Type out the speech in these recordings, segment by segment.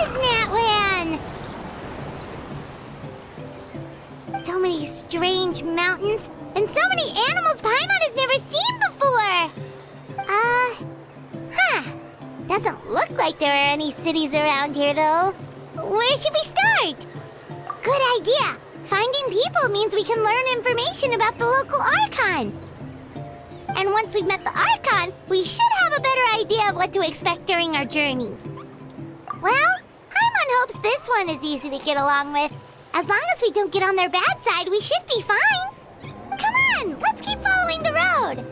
is Natlan! So many strange mountains, and so many animals Paimon has never seen before! Doesn't look like there are any cities around here, though. Where should we start? Good idea! Finding people means we can learn information about the local Archon. And once we've met the Archon, we should have a better idea of what to expect during our journey. Well, Paimon hopes this one is easy to get along with. As long as we don't get on their bad side, we should be fine. Come on, let's keep following the road.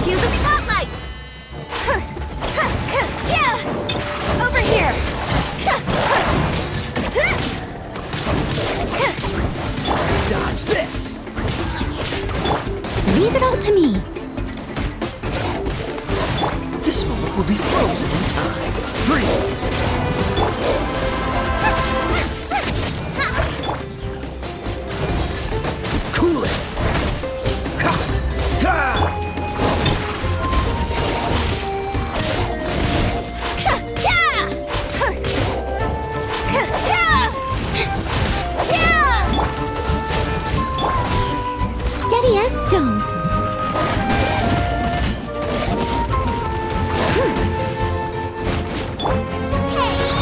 Cue the spotlight! Yeah! Over here! Dodge this! Leave it all to me. This moment will be frozen in time. Freeze! Cool it! Ha! Ha! Steady as stone. Hey!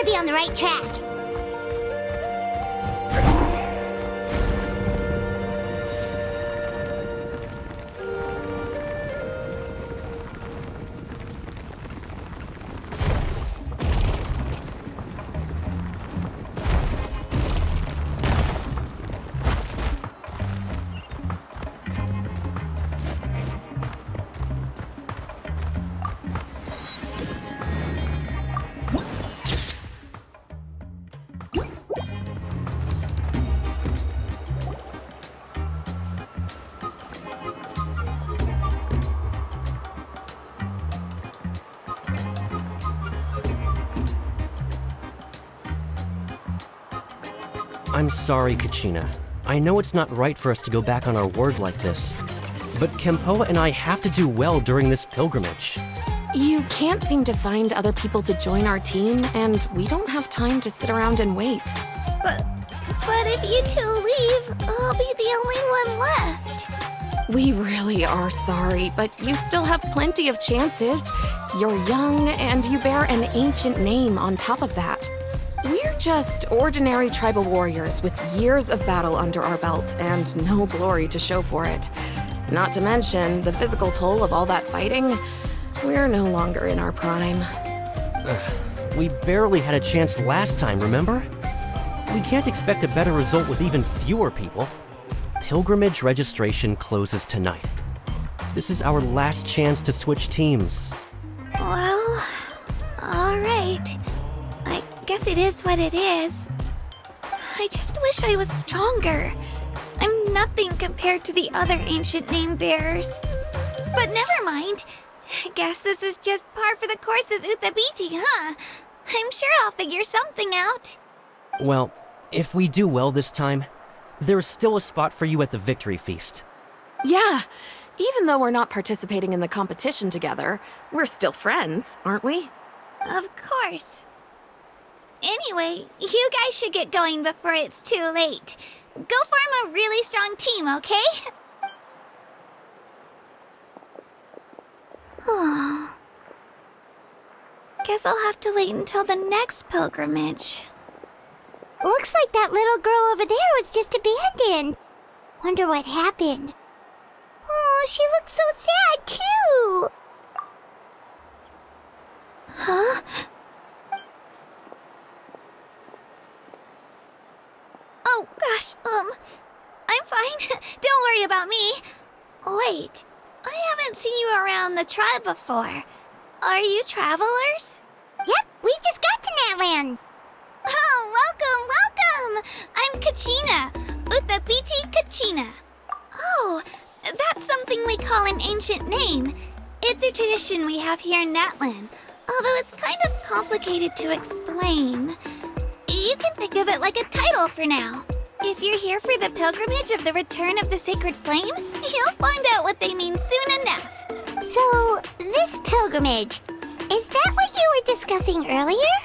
be on the right track. I'm sorry, Kachina. I know it's not right for us to go back on our word like this, but Kempoa and I have to do well during this pilgrimage. You can't seem to find other people to join our team, and we don't have time to sit around and wait. But if you two leave, I'll be the only one left. We really are sorry, but you still have plenty of chances. You're young, and you bear an ancient name on top of that. We're just ordinary tribal warriors with years of battle under our belt and no glory to show for it. Not to mention the physical toll of all that fighting. We're no longer in our prime. We barely had a chance last time, remember? We can't expect a better result with even fewer people. Pilgrimage registration closes tonight. This is our last chance to switch teams. Well, alright. I guess it is what it is. I just wish I was stronger. I'm nothing compared to the other ancient name bearers. But never mind. I guess this is just par for the course as Uthabiti, huh? I'm sure I'll figure something out. Well, if we do well this time, there's still a spot for you at the victory feast. Yeah, even though we're not participating in the competition together, we're still friends, aren't we? Of course. Anyway, you guys should get going before it's too late. Go form a really strong team, okay? Guess I'll have to wait until the next pilgrimage. Looks like that little girl over there was just abandoned. Wonder what happened. Oh, she looks so sad, too. Huh? Oh, gosh, I'm fine. Don't worry about me. Wait, I haven't seen you around the tribe before. Are you travelers? Yep, we just got to Natlan. Oh, welcome! I'm Kachina, Uthabiti Kachina. Oh, that's something we call an ancient name. It's a tradition we have here in Natlan, although it's kind of complicated to explain. You can think of it like a title for now. If you're here for the pilgrimage of the return of the sacred flame, you'll find out what they mean soon enough. So, this pilgrimage, is that what you were discussing earlier?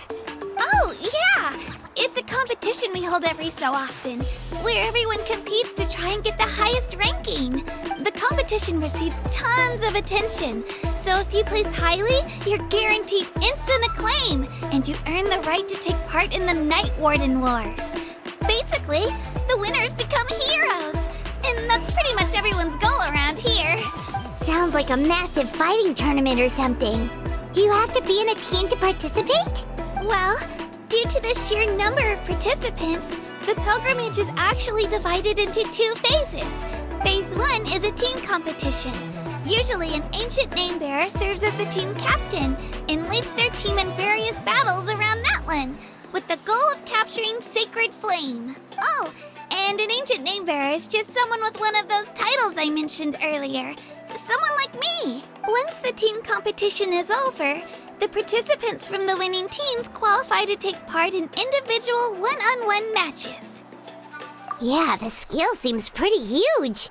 Oh, yeah! It's a competition we hold every so often, where everyone competes to try and get the highest ranking. The competition receives tons of attention, so if you place highly, you're guaranteed instant acclaim, and you earn the right to take part in the Night Warden Wars. Basically, the winners become heroes, and that's pretty much everyone's goal around here. Sounds like a massive fighting tournament or something. Do you have to be in a team to participate? Well, due to the sheer number of participants, the pilgrimage is actually divided into two phases. Phase 1 is a team competition. Usually, an ancient name bearer serves as the team captain and leads their team in various battles around Natlan, with the goal of capturing Sacred Flame. Oh, and an ancient name bearer is just someone with one of those titles I mentioned earlier. Someone like me. Once the team competition is over, the participants from the winning teams qualify to take part in individual one-on-one matches. Yeah, the skill seems pretty huge.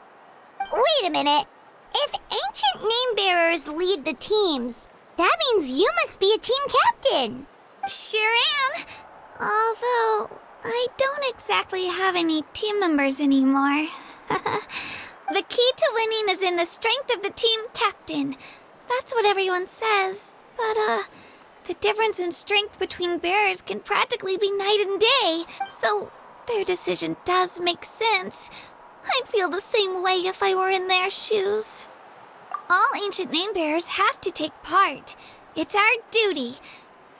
Wait a minute. If ancient name bearers lead the teams, that means you must be a team captain. Sure am. Although, I don't exactly have any team members anymore. The key to winning is in the strength of the team captain. That's what everyone says. But, The difference in strength between bears can practically be night and day, so their decision does make sense. I'd feel the same way if I were in their shoes. All ancient name bearers have to take part. It's our duty.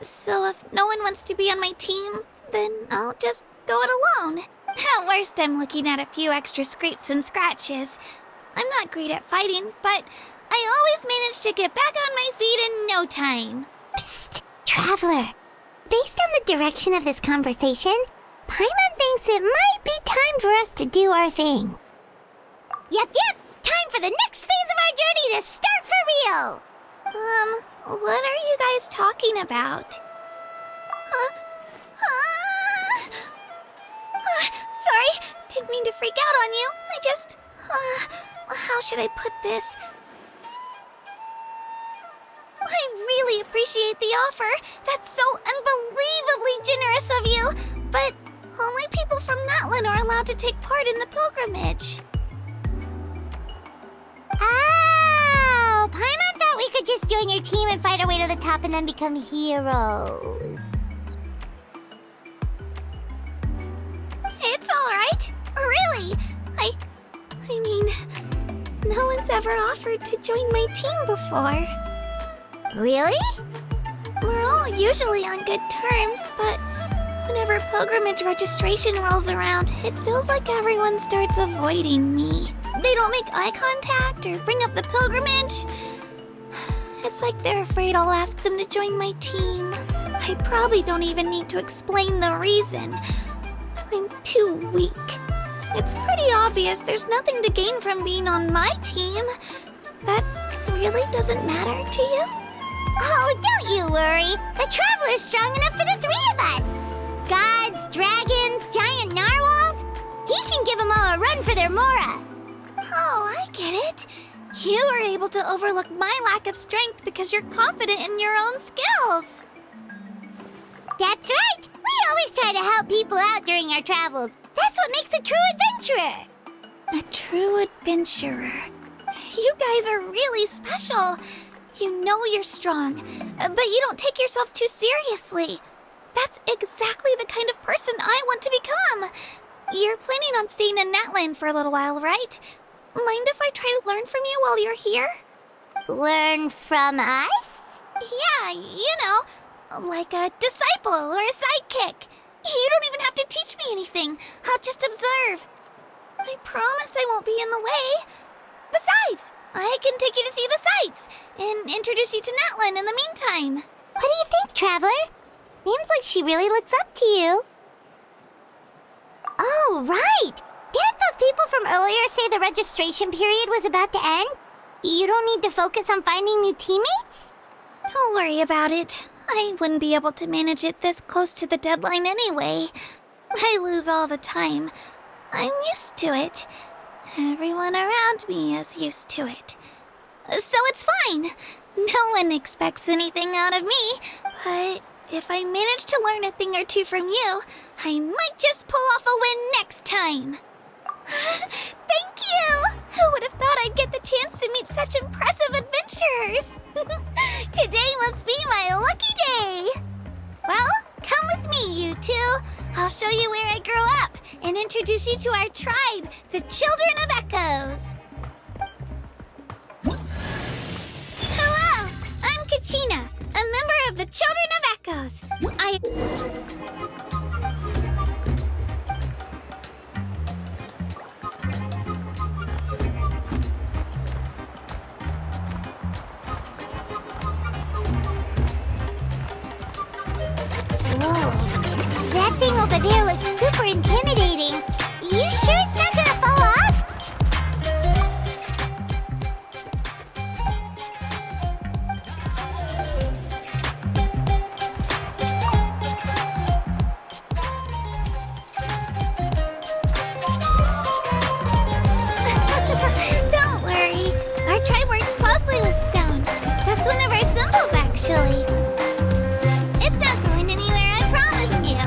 So if no one wants to be on my team, then I'll just go it alone. At worst, I'm looking at a few extra scrapes and scratches. I'm not great at fighting, but I always manage to get back on my feet in no time. Psst, Traveler. Based on the direction of this conversation, Paimon thinks it might be time for us to do our thing. Yep. Time for the next phase of our journey to start for real. What are you guys talking about? Sorry, didn't mean to freak out on you. I just, how should I put this? I really appreciate the offer. That's so unbelievably generous of you. But only people from Natlan are allowed to take part in the pilgrimage. Oh, Paimon thought we could just join your team and fight our way to the top and then become heroes. It's all right. Really. I mean, no one's ever offered to join my team before. Really? We're all usually on good terms, but whenever pilgrimage registration rolls around, it feels like everyone starts avoiding me. They don't make eye contact or bring up the pilgrimage. It's like they're afraid I'll ask them to join my team. I probably don't even need to explain the reason. I'm too weak. It's pretty obvious there's nothing to gain from being on my team. That really doesn't matter to you? Oh, don't you worry. The Traveler's strong enough for the three of us. Gods, dragons, giant narwhals. He can give them all a run for their Mora. Oh, I get it. You were able to overlook my lack of strength because you're confident in your own skills. That's right. We always try to help people out during our travels. That's what makes a true adventurer. A true adventurer. You guys are really special. You know you're strong, but you don't take yourselves too seriously. That's exactly the kind of person I want to become. You're planning on staying in Natlan for a little while, right? Mind if I try to learn from you while you're here? Learn from us? Yeah, you know, like a disciple or a sidekick. You don't even have to teach me anything. I'll just observe. I promise I won't be in the way. Besides, I can take you to see the sights and introduce you to Natlan in the meantime. What do you think, Traveler? Seems like she really looks up to you. Oh, right! Didn't those people from earlier say the registration period was about to end? You don't need to focus on finding new teammates? Don't worry about it. I wouldn't be able to manage it this close to the deadline anyway. I lose all the time. I'm used to it. Everyone around me is used to it. So it's fine. No one expects anything out of me, but if I manage to learn a thing or two from you, I might just pull off a win next time. Thank you! Who would have thought I'd get the chance to meet such impressive adventurers? Today must be my lucky day! Well, come with me, you two. I'll show you where I grew up and introduce you to our tribe, the Children of Echoes. Hello, I'm Kachina, a member of the Children of Echoes. Whoa. That thing over there looks super intimidating. You sure it's not gonna fall off? Don't worry. Our tribe works closely with stone. That's one of our symbols, actually. It's not going anywhere, I promise you.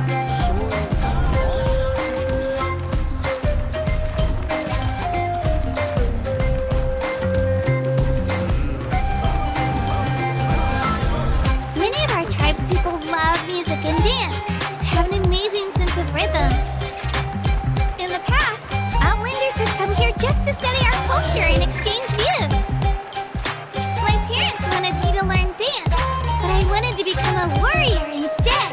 exchange views. My parents wanted me to learn dance, but I wanted to become a warrior instead.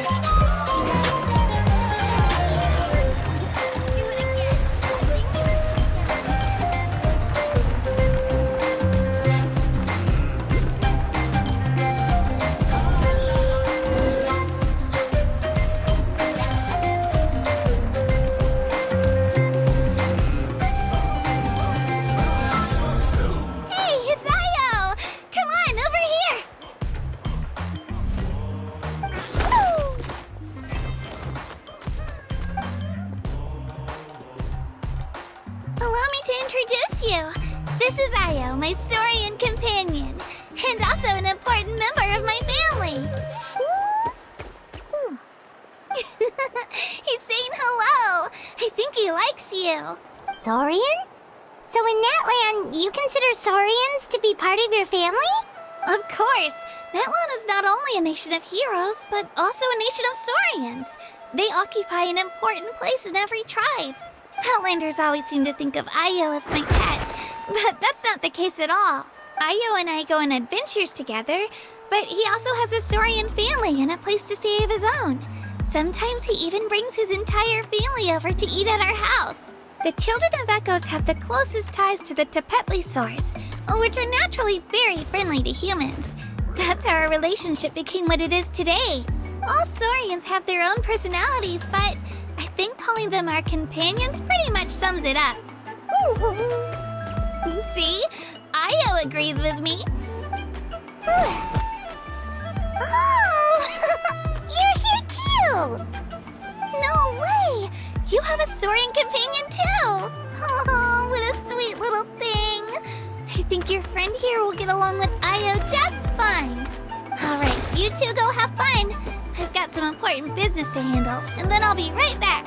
Hey, it's Ayo! Come on, over here! Allow me to introduce you. This is Ayo, my Saurian companion, and also an important member of my family. He's saying hello. I think he likes you. Saurian? So in Natlan, you consider Saurians to be part of your family? Of course, Natlan is not only a nation of heroes, but also a nation of Saurians. They occupy an important place in every tribe. Outlanders always seem to think of Ayo as my pet, but that's not the case at all. Ayo and I go on adventures together, but he also has a Saurian family and a place to stay of his own. Sometimes he even brings his entire family over to eat at our house. The children of Echoes have the closest ties to the Tepetlisaurs, which are naturally very friendly to humans. That's how our relationship became what it is today. All Saurians have their own personalities, but I think calling them our companions pretty much sums it up. See? Ayo agrees with me. Oh! You're here too! No way! You have a Saurian companion too! Oh, what a sweet little thing! I think your friend here will get along with Ayo just fine. Alright, you two go have fun. I've got some important business to handle, and then I'll be right back.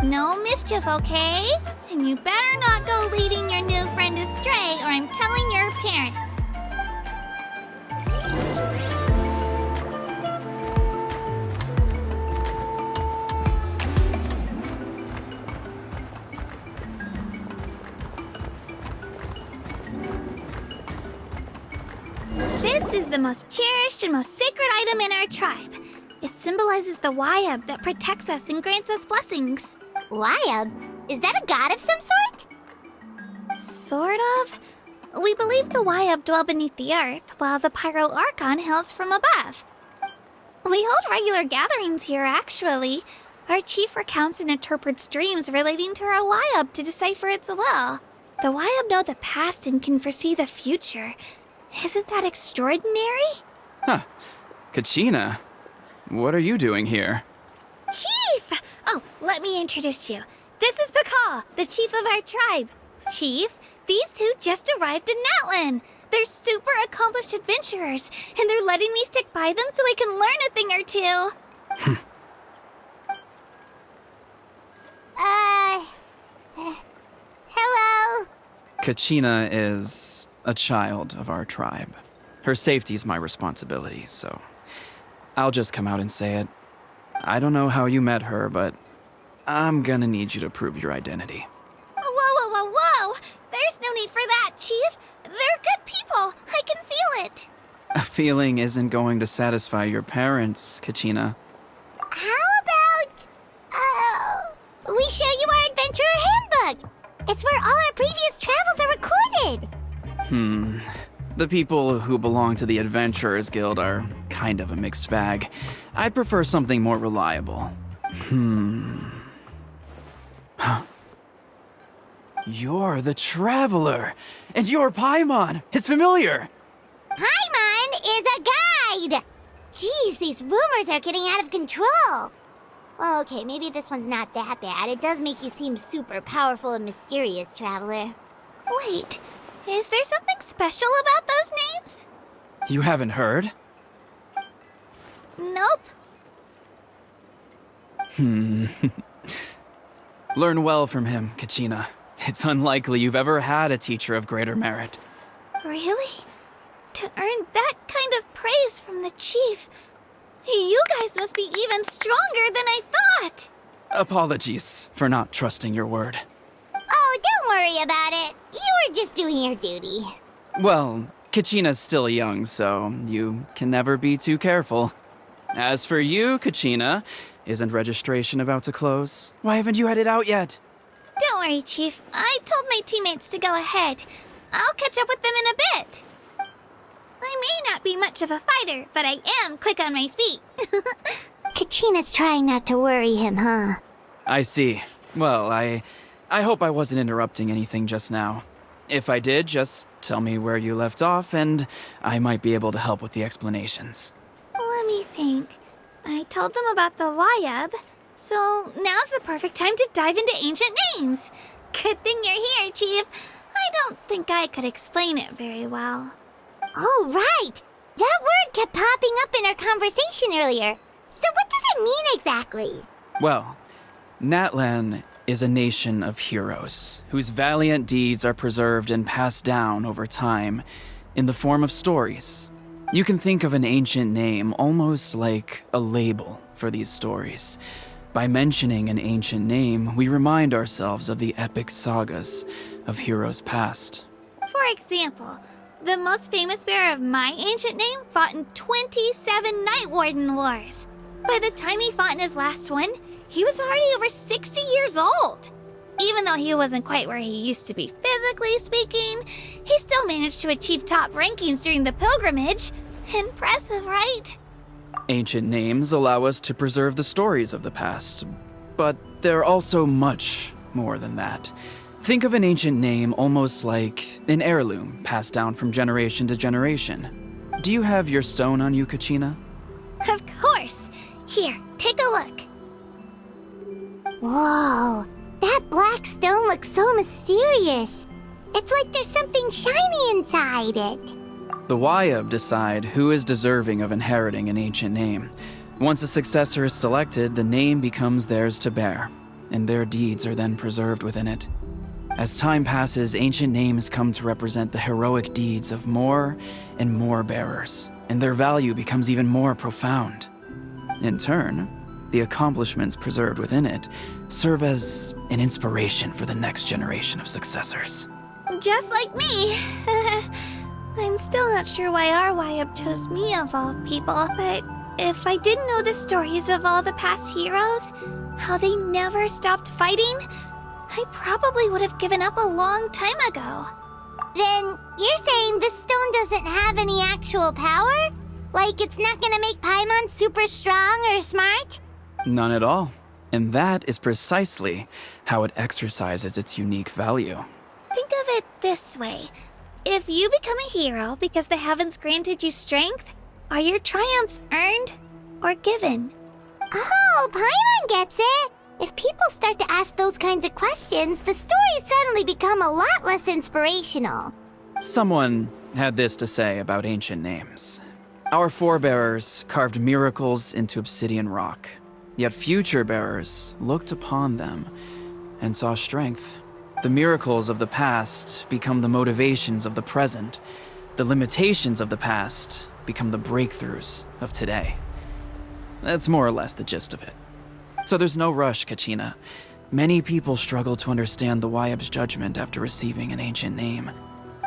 No mischief, okay? And you better not go leading your new friend astray, or I'm telling your parents. This is the most cherished and most sacred item in our tribe. It symbolizes the Wayab that protects us and grants us blessings. Wayab? Is that a god of some sort? Sort of. We believe the Wayab dwell beneath the earth, while the Pyro Archon hails from above. We hold regular gatherings here, actually. Our chief recounts and interprets dreams relating to our Wayab to decipher its will. The Wayab know the past and can foresee the future. Isn't that extraordinary? Huh. Kachina, what are you doing here? Chief! Oh, let me introduce you. This is Pakal, the chief of our tribe. Chief, these two just arrived in Natlan. They're super accomplished adventurers, and they're letting me stick by them so I can learn a thing or two. Hello? Kachina is a child of our tribe. Her safety's my responsibility, so I'll just come out and say it. I don't know how you met her, but I'm gonna need you to prove your identity. Whoa! There's no need for that, Chief. They're good people. I can feel it. A feeling isn't going to satisfy your parents, Kachina. How about, we show you our adventurer handbook? It's where all our previous travels are recorded. The people who belong to the Adventurers Guild are kind of a mixed bag. I'd prefer something more reliable. You're the Traveler, and your Paimon is familiar. Paimon is a guide! Jeez, these rumors are getting out of control. Well, okay, maybe this one's not that bad. It does make you seem super powerful and mysterious, Traveler. Wait, is there something special about those names? You haven't heard? Nope. Learn well from him, Kachina. It's unlikely you've ever had a teacher of greater merit. Really? To earn that kind of praise from the chief, you guys must be even stronger than I thought. Apologies for not trusting your word. Oh, don't worry about it. You were just doing your duty. Well, Kachina's still young, so you can never be too careful. As for you, Kachina, isn't registration about to close? Why haven't you headed out yet? Don't worry, Chief. I told my teammates to go ahead. I'll catch up with them in a bit. I may not be much of a fighter, but I am quick on my feet. Kachina's trying not to worry him, huh? I see. Well, I hope I wasn't interrupting anything just now. If I did, just tell me where you left off, and I might be able to help with the explanations. Let me think. I told them about the Wayab, so now's the perfect time to dive into ancient names. Good thing you're here, Chief. I don't think I could explain it very well. Oh, right! That word kept popping up in our conversation earlier. So what does it mean exactly? Well, Natlan is a nation of heroes whose valiant deeds are preserved and passed down over time in the form of stories. You can think of an ancient name almost like a label for these stories. By mentioning an ancient name, we remind ourselves of the epic sagas of heroes past. For example, the most famous bearer of my ancient name fought in 27 Night Warden Wars. By the time he fought in his last one, he was already over 60 years old. Even though he wasn't quite where he used to be physically speaking, he still managed to achieve top rankings during the pilgrimage. Impressive, right? Ancient names allow us to preserve the stories of the past, but they're also much more than that. Think of an ancient name almost like an heirloom passed down from generation to generation. Do you have your stone on you, Kachina? Of course. Here, take a look. Whoa, that black stone looks so mysterious. It's like there's something shiny inside it. The Wayab decide who is deserving of inheriting an ancient name. Once a successor is selected, the name becomes theirs to bear, and their deeds are then preserved within it. As time passes, ancient names come to represent the heroic deeds of more and more bearers, and their value becomes even more profound. In turn, the accomplishments preserved within it serve as an inspiration for the next generation of successors. Just like me. I'm still not sure why our Wayab chose me of all people, but if I didn't know the stories of all the past heroes, how they never stopped fighting, I probably would have given up a long time ago. Then you're saying this stone doesn't have any actual power? Like it's not gonna make Paimon super strong or smart? None at all. And that is precisely how it exercises its unique value. Think of it this way. If you become a hero because the heavens granted you strength, are your triumphs earned or given? Oh, Paimon gets it! If people start to ask those kinds of questions, the stories suddenly become a lot less inspirational. Someone had this to say about ancient names. Our forebears carved miracles into obsidian rock, yet future bearers looked upon them and saw strength. The miracles of the past become the motivations of the present. The limitations of the past become the breakthroughs of today. That's more or less the gist of it. So there's no rush, Kachina. Many people struggle to understand the Wayab's judgment after receiving an ancient name.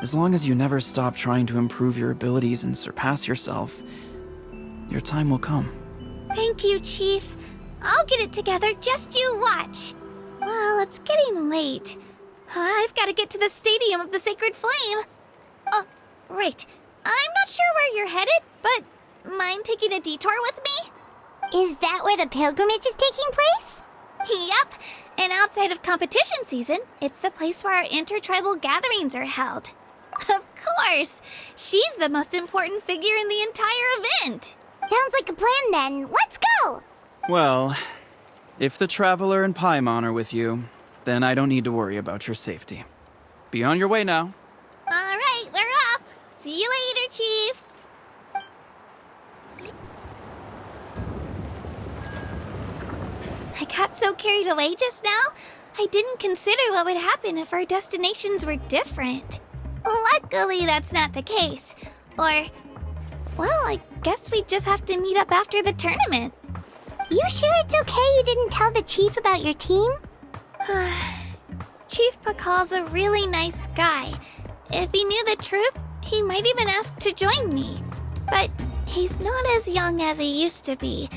As long as you never stop trying to improve your abilities and surpass yourself, your time will come. Thank you, Chief. I'll get it together, just you watch. Well, it's getting late. I've got to get to the Stadium of the Sacred Flame. Oh, right. I'm not sure where you're headed, but mind taking a detour with me? Is that where the pilgrimage is taking place? Yep. And outside of competition season, it's the place where our intertribal gatherings are held. Of course. She's the most important figure in the entire event. Sounds like a plan then. Let's go! Well, if the Traveler and Paimon are with you, then I don't need to worry about your safety. Be on your way now. All right, we're off. See you later, Chief. I got so carried away just now, I didn't consider what would happen if our destinations were different. Luckily, that's not the case. Or, well, I guess we just have to meet up after the tournament. You sure it's okay you didn't tell the chief about your team? Chief Pakal's a really nice guy. If he knew the truth, he might even ask to join me. But he's not as young as he used to be,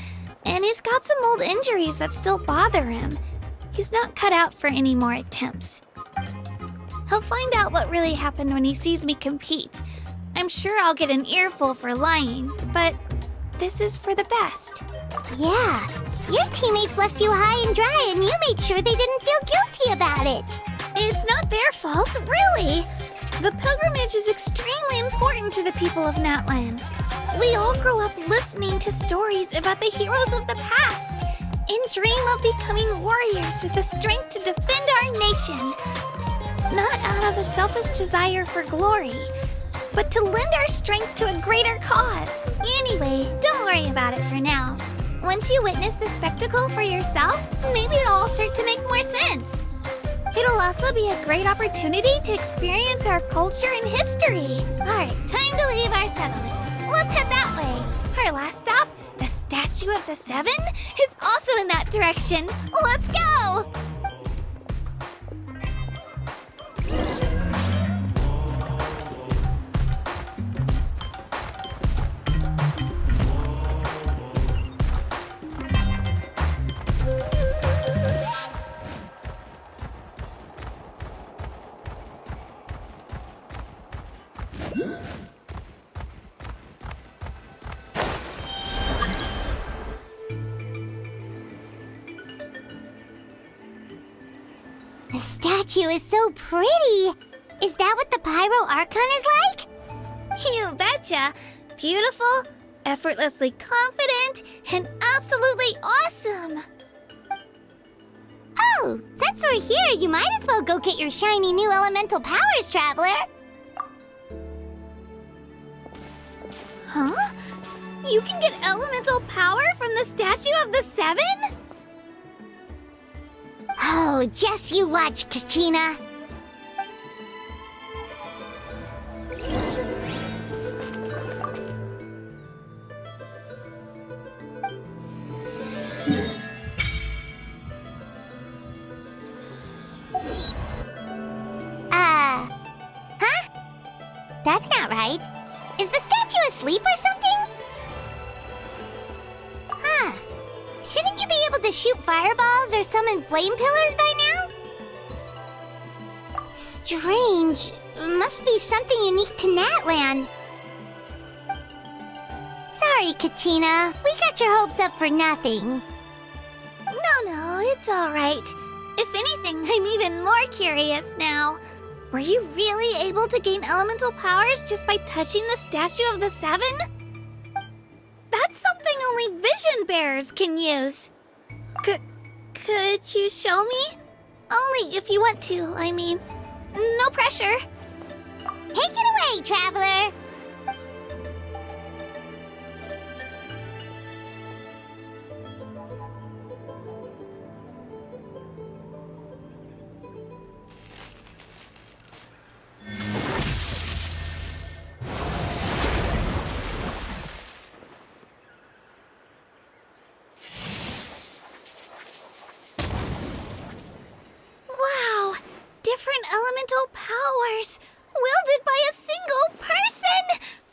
and he's got some old injuries that still bother him. He's not cut out for any more attempts. He'll find out what really happened when he sees me compete. I'm sure I'll get an earful for lying, but this is for the best. Yeah, your teammates left you high and dry and you made sure they didn't feel guilty about it. It's not their fault, really. The pilgrimage is extremely important to the people of Natlan. We all grow up listening to stories about the heroes of the past and dream of becoming warriors with the strength to defend our nation. Not out of a selfish desire for glory, but to lend our strength to a greater cause. Anyway, don't worry about it for now. Once you witness the spectacle for yourself, maybe it'll all start to make more sense. It'll also be a great opportunity to experience our culture and history. Alright, time to leave our settlement. Let's head that way. Our last stop, the Statue of the Seven, is also in that direction. Let's go! The statue is so pretty. Is that what the Pyro Archon is like? You betcha. Beautiful, effortlessly confident, and absolutely awesome. Oh, since we're here, you might as well go get your shiny new elemental powers, Traveler. Huh? You can get elemental power from the Statue of the Seven? Oh, just you watch, Kachina. Huh? That's not right. Is the statue asleep or something? Huh. Shouldn't you be able to shoot fireballs or summon flame pillars by now? Strange. Must be something unique to Natlan. Sorry, Kachina. We got your hopes up for nothing. No, it's all right. If anything, I'm even more curious now. Were you really able to gain elemental powers just by touching the Statue of the Seven? That's something only vision bearers can use. Could you show me? Only if you want to, I mean. No pressure. Take it away, Traveler! Wow! Different elemental powers, wielded by a single person!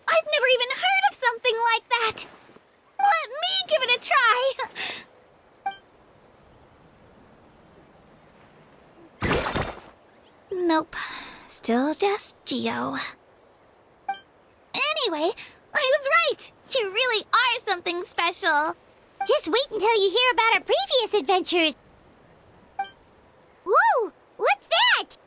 I've never even heard of something like that! Let me give it a try! Nope. Still just Geo. Anyway, I was right! You really are something special! Just wait until you hear about our previous adventures. Whoa! What's that?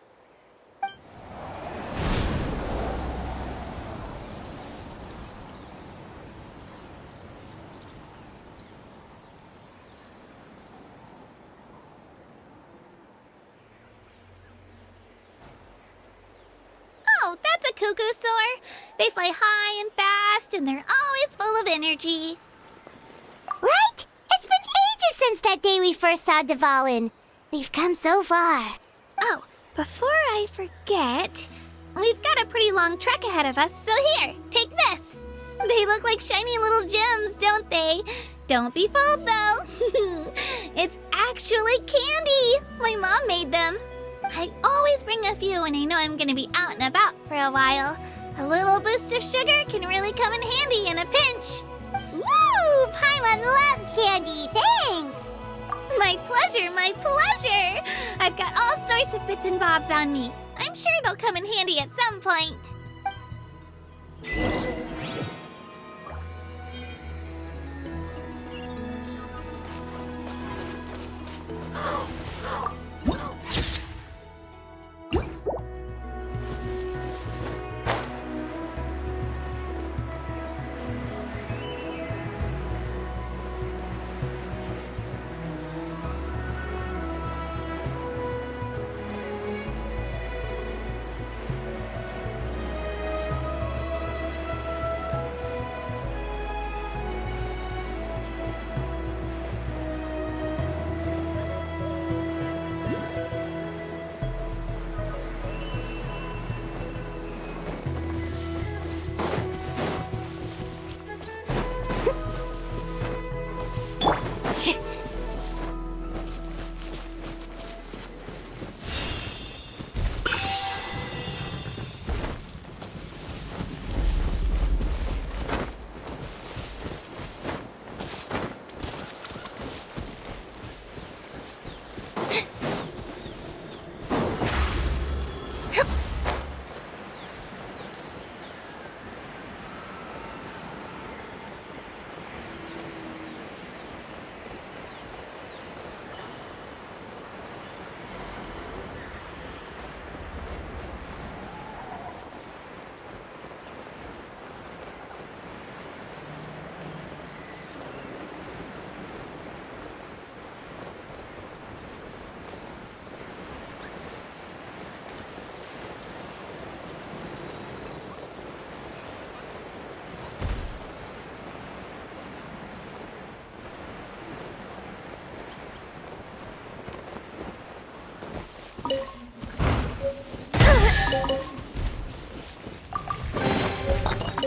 Oh, that's a cuckoo soar. They fly high and fast, and they're always full of energy. Right? It's been ages since that day we first saw Dvalin. We've come so far. Oh, before I forget, we've got a pretty long trek ahead of us, so here, take this. They look like shiny little gems, don't they? Don't be fooled, though. It's actually candy. My mom made them. I always bring a few when I know I'm gonna be out and about for a while. A little boost of sugar can really come in handy in a pinch. Woo! Paimon loves candy, thanks! My pleasure, my pleasure! I've got all sorts of bits and bobs on me. I'm sure they'll come in handy at some point.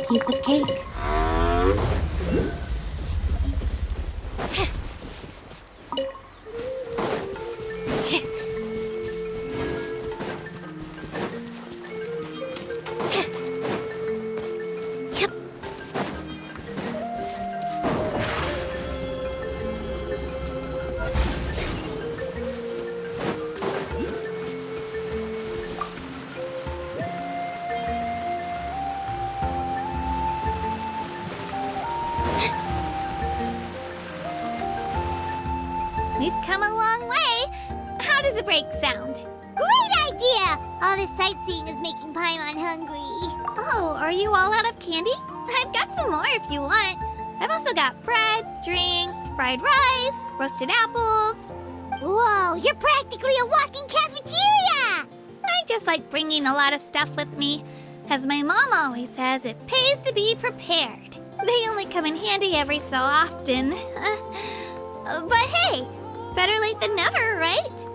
Piece of cake. We've come a long way. How does a break sound? Great idea! All this sightseeing is making Paimon hungry. Oh, are you all out of candy? I've got some more if you want. I've also got bread, drinks, fried rice, roasted apples. Whoa, you're practically a walking cafeteria! I just like bringing a lot of stuff with me. As my mom always says, it pays to be prepared. They only come in handy every so often. But hey, better late than never, right?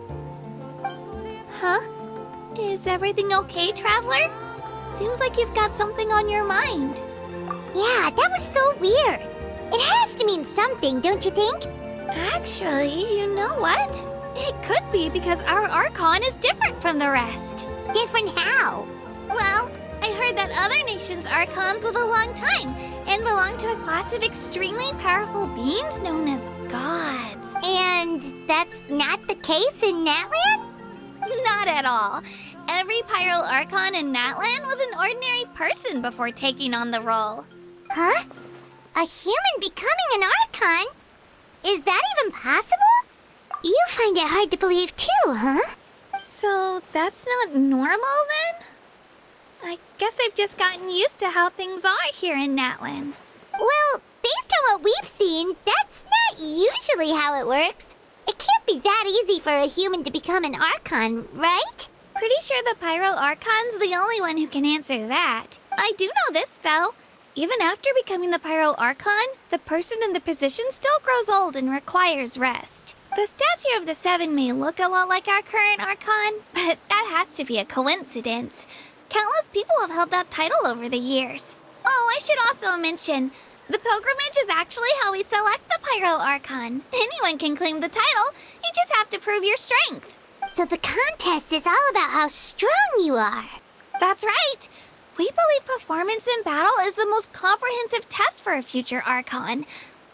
Huh? Is everything okay, Traveler? Seems like you've got something on your mind. Yeah, that was so weird. It has to mean something, don't you think? Actually, you know what? It could be because our Archon is different from the rest. Different how? Well, I heard that other nations' Archons live a long time and belong to a class of extremely powerful beings known as gods. And that's not the case in Natlan? Not at all. Every Pyro Archon in Natlan was an ordinary person before taking on the role. Huh? A human becoming an Archon? Is that even possible? You find it hard to believe too, huh? So that's not normal then? I guess I've just gotten used to how things are here in Natlan. Well, based on what we've seen, that's not usually how it works. It can't be that easy for a human to become an Archon, right? Pretty sure the Pyro Archon's the only one who can answer that. I do know this, though. Even after becoming the Pyro Archon, the person in the position still grows old and requires rest. The statue of the Seven may look a lot like our current Archon, but that has to be a coincidence. Countless people have held that title over the years. Oh, I should also mention, the pilgrimage is actually how we select the Pyro Archon. Anyone can claim the title, you just have to prove your strength. So the contest is all about how strong you are. That's right. We believe performance in battle is the most comprehensive test for a future Archon.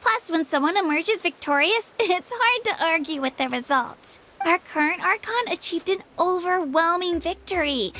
Plus, when someone emerges victorious, it's hard to argue with the results. Our current Archon achieved an overwhelming victory.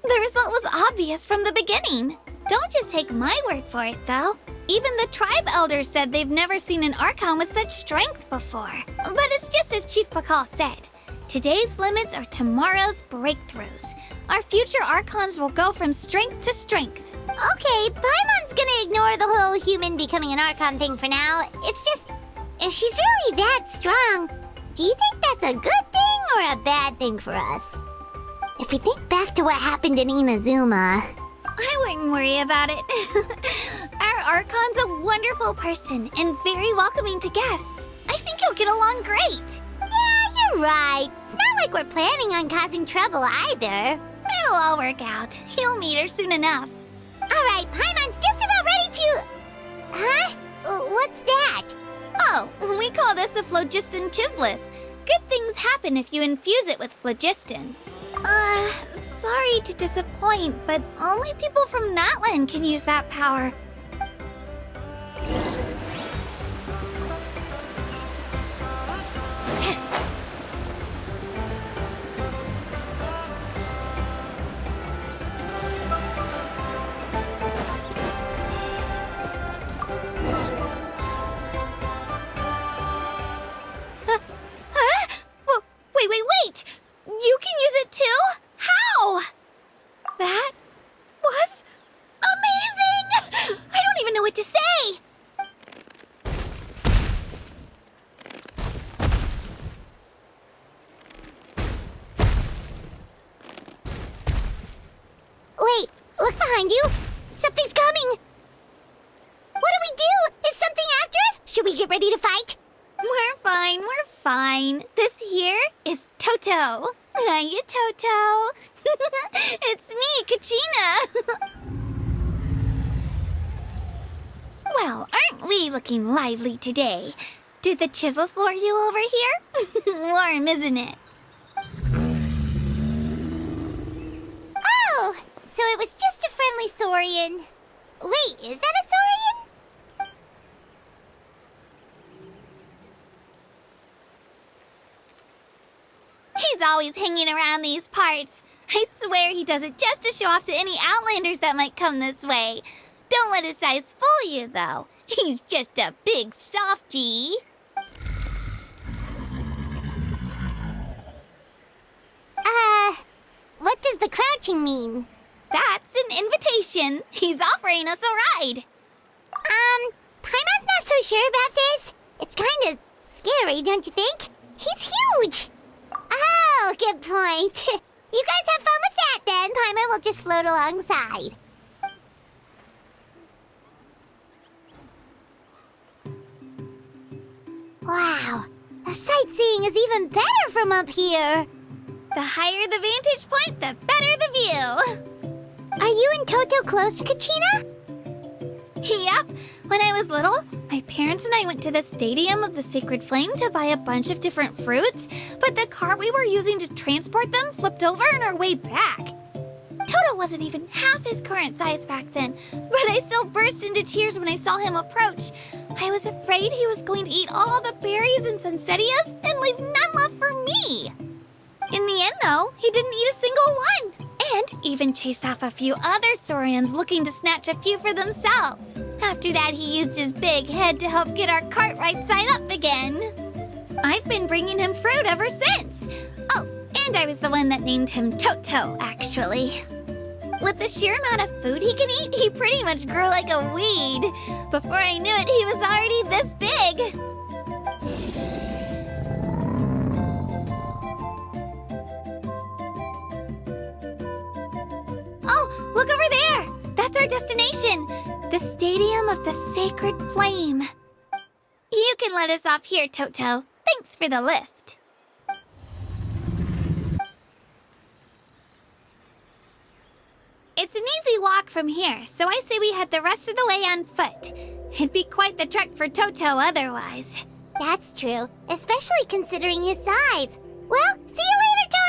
The result was obvious from the beginning. Don't just take my word for it, though. Even the tribe elders said they've never seen an Archon with such strength before. But it's just as Chief Pakal said. Today's limits are tomorrow's breakthroughs. Our future Archons will go from strength to strength. Okay, Paimon's gonna ignore the whole human becoming an Archon thing for now. It's just, if she's really that strong, do you think that's a good thing or a bad thing for us? If we think back to what happened in Inazuma... I wouldn't worry about it. Our Archon's a wonderful person and very welcoming to guests. I think you'll get along great. Yeah, you're right. It's not like we're planning on causing trouble either. It'll all work out. You'll meet her soon enough. Alright, Paimon's just about ready to... Huh? What's that? Oh, we call this a phlogiston chisleth. Good things happen if you infuse it with phlogiston. Sorry to disappoint, but only people from Natlan can use that power. Wait! You can use it too? How? That was amazing! I don't even know what to say! Wait, look behind you! Something's coming! What do we do? Is something after us? Should we get ready to fight? We're fine. This here is Toto. Hiya, Toto. It's me, Kachina. Well, aren't we looking lively today? Did the Chisleth lure you over here? Warm, isn't it? Oh, so it was just a friendly Saurian. Wait, is that a Saurian? He's always hanging around these parts. I swear he does it just to show off to any Outlanders that might come this way. Don't let his size fool you, though. He's just a big softie. What does the crouching mean? That's an invitation. He's offering us a ride. Paimon's not so sure about this. It's kind of scary, don't you think? He's huge! Oh, good point. You guys have fun with that then. Paimon will just float alongside. Wow, the sightseeing is even better from up here. The higher the vantage point, the better the view. Are you and Toto close to Kachina? Yep. When I was little, my parents and I went to the Stadium of the Sacred Flame to buy a bunch of different fruits, but the cart we were using to transport them flipped over on our way back. Toto wasn't even half his current size back then, but I still burst into tears when I saw him approach. I was afraid he was going to eat all the berries and sunsettias and leave none left for me. In the end, though, he didn't eat a single one, and even chased off a few other Saurians looking to snatch a few for themselves. After that, he used his big head to help get our cart right side up again. I've been bringing him fruit ever since. Oh, and I was the one that named him Toto, actually. With the sheer amount of food he can eat, he pretty much grew like a weed. Before I knew it, he was already this big. Oh, look over there! That's our destination, the Stadium of the Sacred Flame. You can let us off here, Toto. Thanks for the lift. It's an easy walk from here, so I say we head the rest of the way on foot. It'd be quite the trek for Toto otherwise. That's true, especially considering his size. Well, see you later, Toto!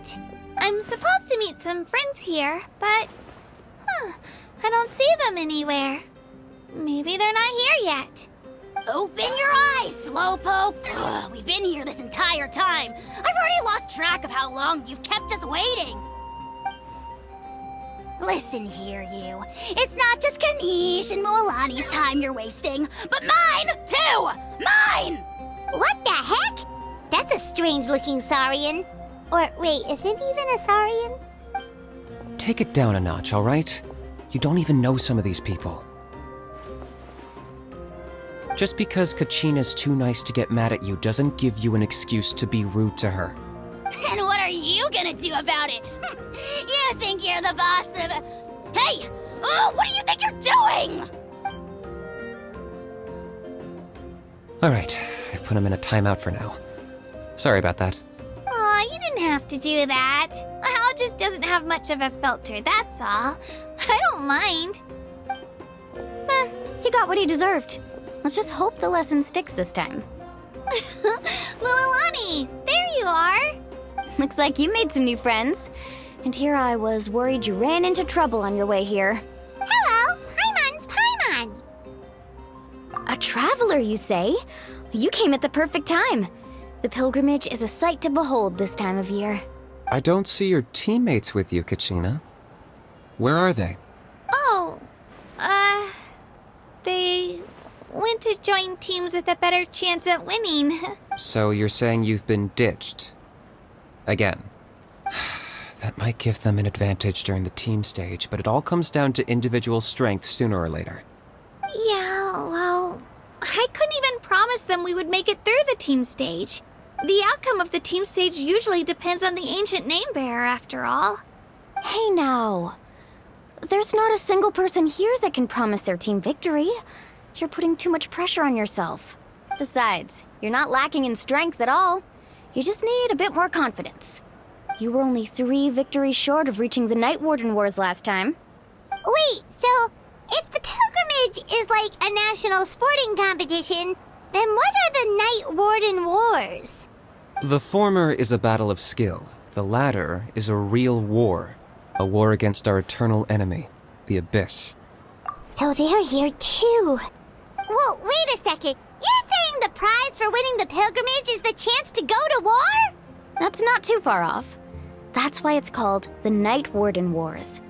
yet. I'm supposed to meet some friends here, but... I don't see them anywhere. Maybe they're not here yet. Open your eyes, Slowpoke! Ugh, we've been here this entire time. I've already lost track of how long you've kept us waiting. Listen here, you. It's not just Kanish and Mualani's time you're wasting, but mine, too! Mine! What the heck? That's a strange-looking Saurian. Or, wait, is it even a Saurian? Take it down a notch, alright? You don't even know some of these people. Just because Kachina's too nice to get mad at you doesn't give you an excuse to be rude to her. And what are you gonna do about it? You think you're the boss of... Hey! Oh, what do you think you're doing? Alright, I've put him in a timeout for now. Sorry about that. Aw, you didn't have to do that. Hal just doesn't have much of a filter, that's all. I don't mind. He got what he deserved. Let's just hope the lesson sticks this time. Mualani, there you are. Looks like you made some new friends. And here I was worried you ran into trouble on your way here. Hello, Paimon's Paimon. A traveler, you say? You came at the perfect time. The pilgrimage is a sight to behold this time of year. I don't see your teammates with you, Kachina. Where are they? Oh, they went to join teams with a better chance at winning. So you're saying you've been ditched? Again. That might give them an advantage during the team stage, but it all comes down to individual strength sooner or later. Yeah, well, I couldn't even promise them we would make it through the team stage. The outcome of the team stage usually depends on the ancient name bearer, after all. Hey now. There's not a single person here that can promise their team victory. You're putting too much pressure on yourself. Besides, you're not lacking in strength at all. You just need a bit more confidence. You were only 3 victories short of reaching the Night Warden Wars last time. Wait, so if the pilgrimage is like a national sporting competition, then what are the Night Warden Wars? The former is a battle of skill. The latter is a real war. A war against our eternal enemy, the Abyss. So they're here too. Well, wait a second. You're saying the prize for winning the pilgrimage is the chance to go to war? That's not too far off. That's why it's called the Night Warden Wars.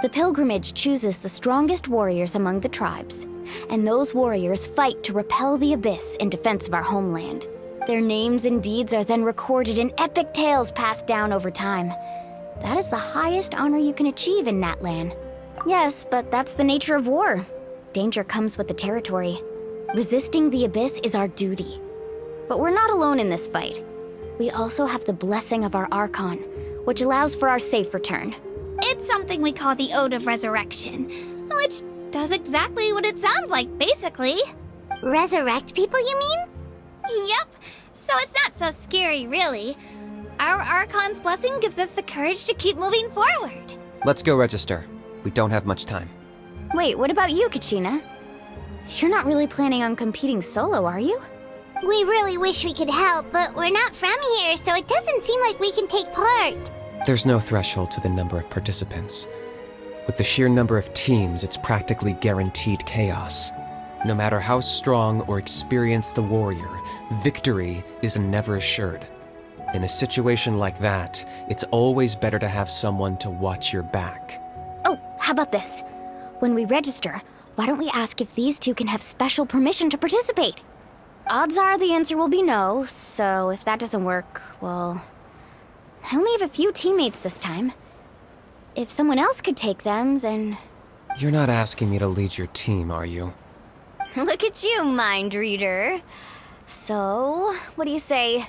The pilgrimage chooses the strongest warriors among the tribes, and those warriors fight to repel the Abyss in defense of our homeland. Their names and deeds are then recorded in epic tales passed down over time. That is the highest honor you can achieve in Natlan. Yes, but that's the nature of war. Danger comes with the territory. Resisting the Abyss is our duty. But we're not alone in this fight. We also have the blessing of our Archon, which allows for our safe return. It's something we call the Ode of Resurrection, which does exactly what it sounds like, basically. Resurrect people, you mean? Yep, so it's not so scary, really. Our Archon's blessing gives us the courage to keep moving forward. Let's go register. We don't have much time. Wait, what about you, Kachina? You're not really planning on competing solo, are you? We really wish we could help, but we're not from here, so it doesn't seem like we can take part. There's no threshold to the number of participants. With the sheer number of teams, it's practically guaranteed chaos. No matter how strong or experienced the warrior, victory is never assured. In a situation like that, it's always better to have someone to watch your back. Oh, how about this? When we register, why don't we ask if these two can have special permission to participate? Odds are the answer will be no, so if that doesn't work, well... I only have a few teammates this time. If someone else could take them, then... You're not asking me to lead your team, are you? Look at you, mind reader. So, what do you say?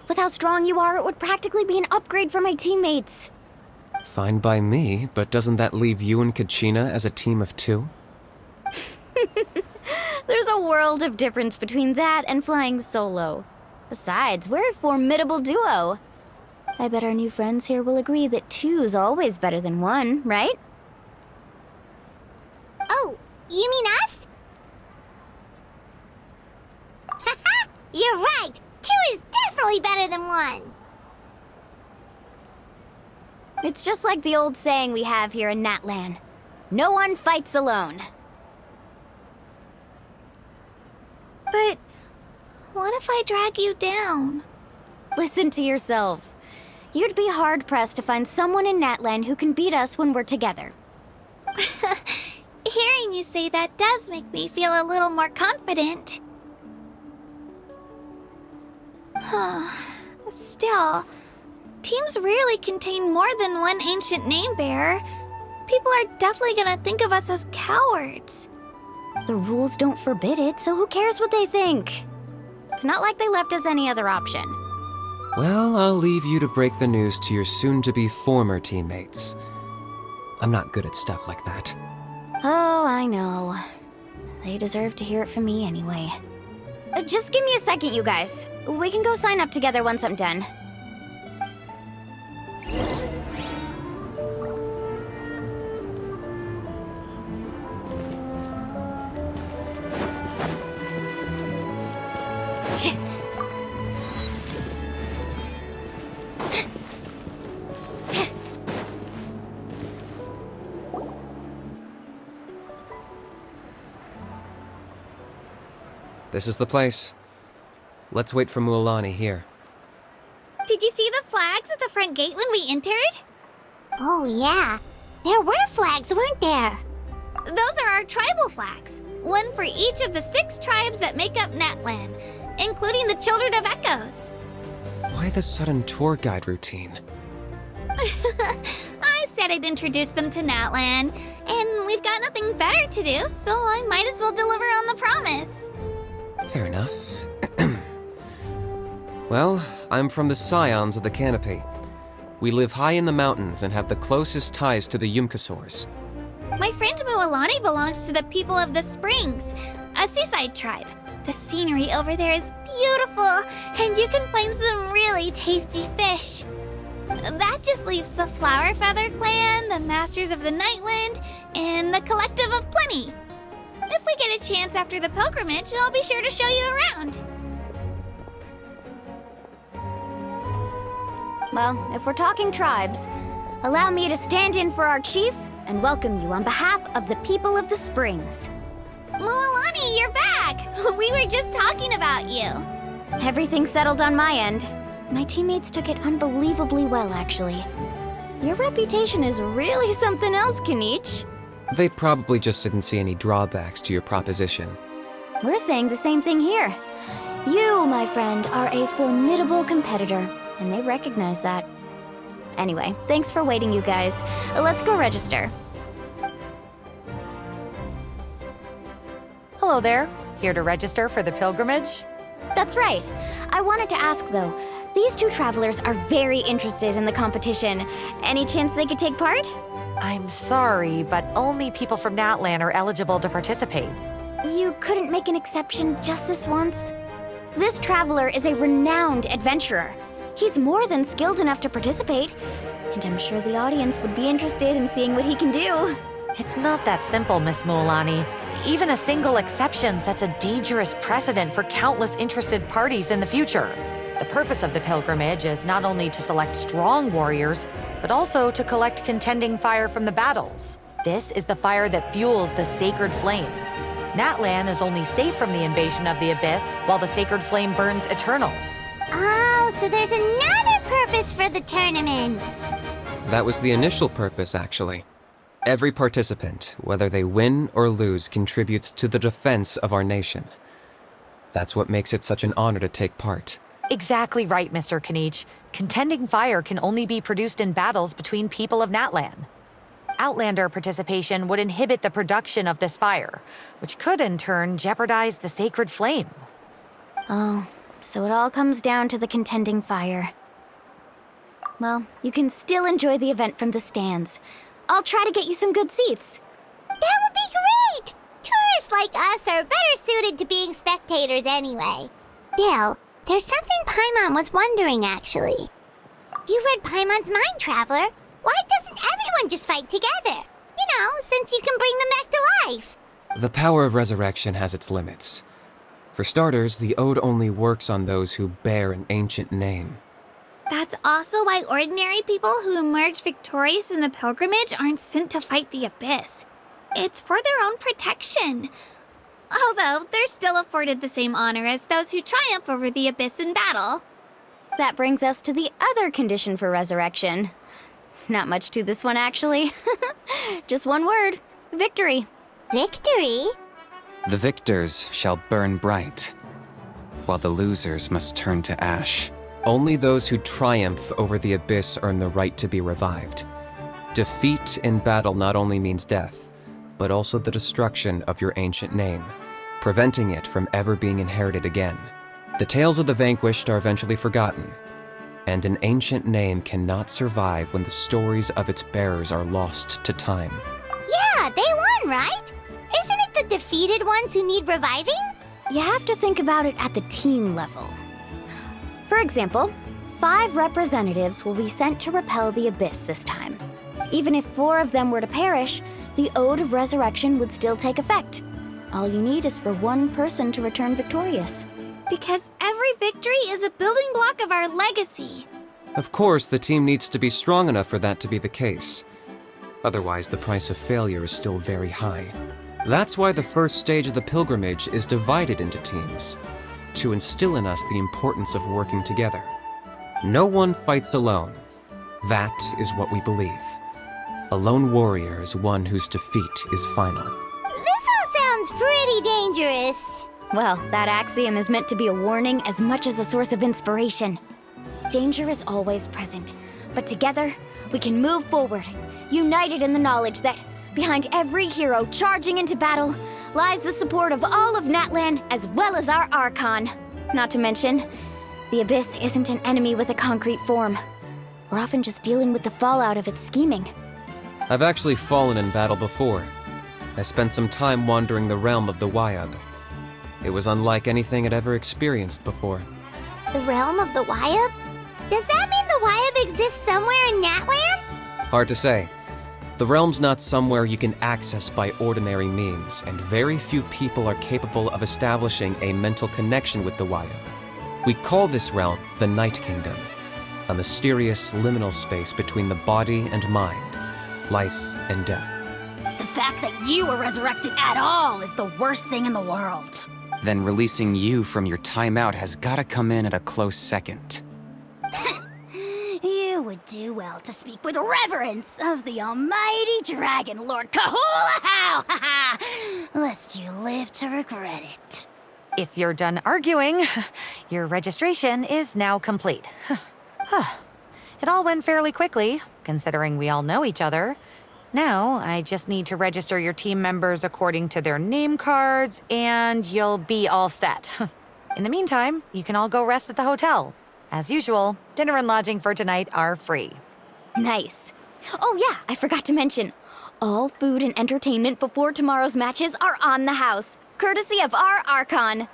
With how strong you are, it would practically be an upgrade for my teammates. Fine by me, but doesn't that leave you and Kachina as a team of 2? There's a world of difference between that and flying solo. Besides, we're a formidable duo. I bet our new friends here will agree that 2's always better than 1, right? Oh, you mean us? Haha, you're right. 2 is definitely better than 1. It's just like the old saying we have here in Natlan. No one fights alone. But what if I drag you down? Listen to yourself. You'd be hard-pressed to find someone in Natlan who can beat us when we're together. Hearing you say that does make me feel a little more confident. Still, teams rarely contain more than one ancient name bearer. People are definitely gonna think of us as cowards. The rules don't forbid it, so who cares what they think? It's not like they left us any other option. Well, I'll leave you to break the news to your soon-to-be former teammates. I'm not good at stuff like that. Oh, I know. They deserve to hear it from me anyway. Just give me a second, you guys. We can go sign up together once I'm done. This is the place. Let's wait for Mualani here. Did you see the flags at the front gate when we entered? Oh, yeah. There were flags, weren't there? Those are our tribal flags. One for each of the 6 tribes that make up Natlan, including the Children of Echoes. Why the sudden tour guide routine? I said I'd introduce them to Natlan, and we've got nothing better to do, so I might as well deliver on the promise. Fair enough. Well, I'm from the Scions of the Canopy. We live high in the mountains and have the closest ties to the Yumkasaurs. My friend Mualani belongs to the people of the Springs, a seaside tribe. The scenery over there is beautiful, and you can find some really tasty fish. That just leaves the Flower Feather Clan, the Masters of the Nightwind, and the Collective of Plenty. If we get a chance after the pilgrimage, I'll be sure to show you around. Well, if we're talking tribes, allow me to stand in for our chief and welcome you on behalf of the people of the Springs. Mualani, you're back! We were just talking about you. Everything's settled on my end. My teammates took it unbelievably well, actually. Your reputation is really something else, Kanich. They probably just didn't see any drawbacks to your proposition. We're saying the same thing here. You, my friend, are a formidable competitor, and they recognize that. Anyway, thanks for waiting, you guys. Let's go register. Hello there. Here to register for the pilgrimage? That's right. I wanted to ask, though, these 2 travelers are very interested in the competition. Any chance they could take part? I'm sorry, but only people from Natlan are eligible to participate. You couldn't make an exception just this once? This traveler is a renowned adventurer. He's more than skilled enough to participate, and I'm sure the audience would be interested in seeing what he can do. It's not that simple, Miss Mualani. Even a single exception sets a dangerous precedent for countless interested parties in the future. The purpose of the pilgrimage is not only to select strong warriors, but also to collect contending fire from the battles. This is the fire that fuels the sacred flame. Natlan is only safe from the invasion of the Abyss, while the sacred flame burns eternal. Oh, so there's another purpose for the tournament. That was the initial purpose, actually. Every participant, whether they win or lose, contributes to the defense of our nation. That's what makes it such an honor to take part. Exactly right, Mr. Kanich. Contending fire can only be produced in battles between people of Natlan. Outlander participation would inhibit the production of this fire, which could in turn jeopardize the sacred flame. Oh, so it all comes down to the contending fire. Well, you can still enjoy the event from the stands. I'll try to get you some good seats. That would be great! Tourists like us are better suited to being spectators anyway. Still, there's something Paimon was wondering, actually. You read Paimon's mind, Traveler. Why doesn't everyone just fight together? You know, since you can bring them back to life. The power of resurrection has its limits. For starters, the ode only works on those who bear an ancient name. That's also why ordinary people who emerge victorious in the pilgrimage aren't sent to fight the Abyss. It's for their own protection. Although, they're still afforded the same honor as those who triumph over the Abyss in battle. That brings us to the other condition for resurrection. Not much to this one, actually. Just one word. Victory. Victory? The victors shall burn bright, while the losers must turn to ash. Only those who triumph over the Abyss earn the right to be revived. Defeat in battle not only means death, but also the destruction of your ancient name, preventing it from ever being inherited again. The tales of the vanquished are eventually forgotten, and an ancient name cannot survive when the stories of its bearers are lost to time. Yeah, they won, right? Isn't it the defeated ones who need reviving? You have to think about it at the team level. For example, 5 representatives will be sent to repel the Abyss this time. Even if 4 of them were to perish, the Ode of Resurrection would still take effect. All you need is for one person to return victorious. Because every victory is a building block of our legacy. Of course, the team needs to be strong enough for that to be the case. Otherwise, the price of failure is still very high. That's why the first stage of the pilgrimage is divided into teams, to instill in us the importance of working together. No one fights alone. That is what we believe. A lone warrior is one whose defeat is final. This all sounds pretty dangerous. Well, that axiom is meant to be a warning as much as a source of inspiration. Danger is always present, but together, we can move forward, united in the knowledge that behind every hero charging into battle lies the support of all of Natlan as well as our Archon. Not to mention, the Abyss isn't an enemy with a concrete form. We're often just dealing with the fallout of its scheming. I've actually fallen in battle before. I spent some time wandering the realm of the Wyab. It was unlike anything I'd ever experienced before. The realm of the Wyab? Does that mean the Wyab exists somewhere in Natlan? Hard to say. The realm's not somewhere you can access by ordinary means, and very few people are capable of establishing a mental connection with the Wyab. We call this realm the Night Kingdom, a mysterious liminal space between the body and mind, life and death. The fact that you were resurrected at all is the worst thing in the world. Then releasing you from your timeout has gotta come in at a close second. You would do well to speak with reverence of the almighty Dragon Lord Kahula-How, lest you live to regret it. If you're done arguing, your registration is now complete. It all went fairly quickly, considering we all know each other. Now, I just need to register your team members according to their name cards, and you'll be all set. In the meantime, you can all go rest at the hotel. As usual, dinner and lodging for tonight are free. Nice. Oh yeah, I forgot to mention. All food and entertainment before tomorrow's matches are on the house, courtesy of our Archon.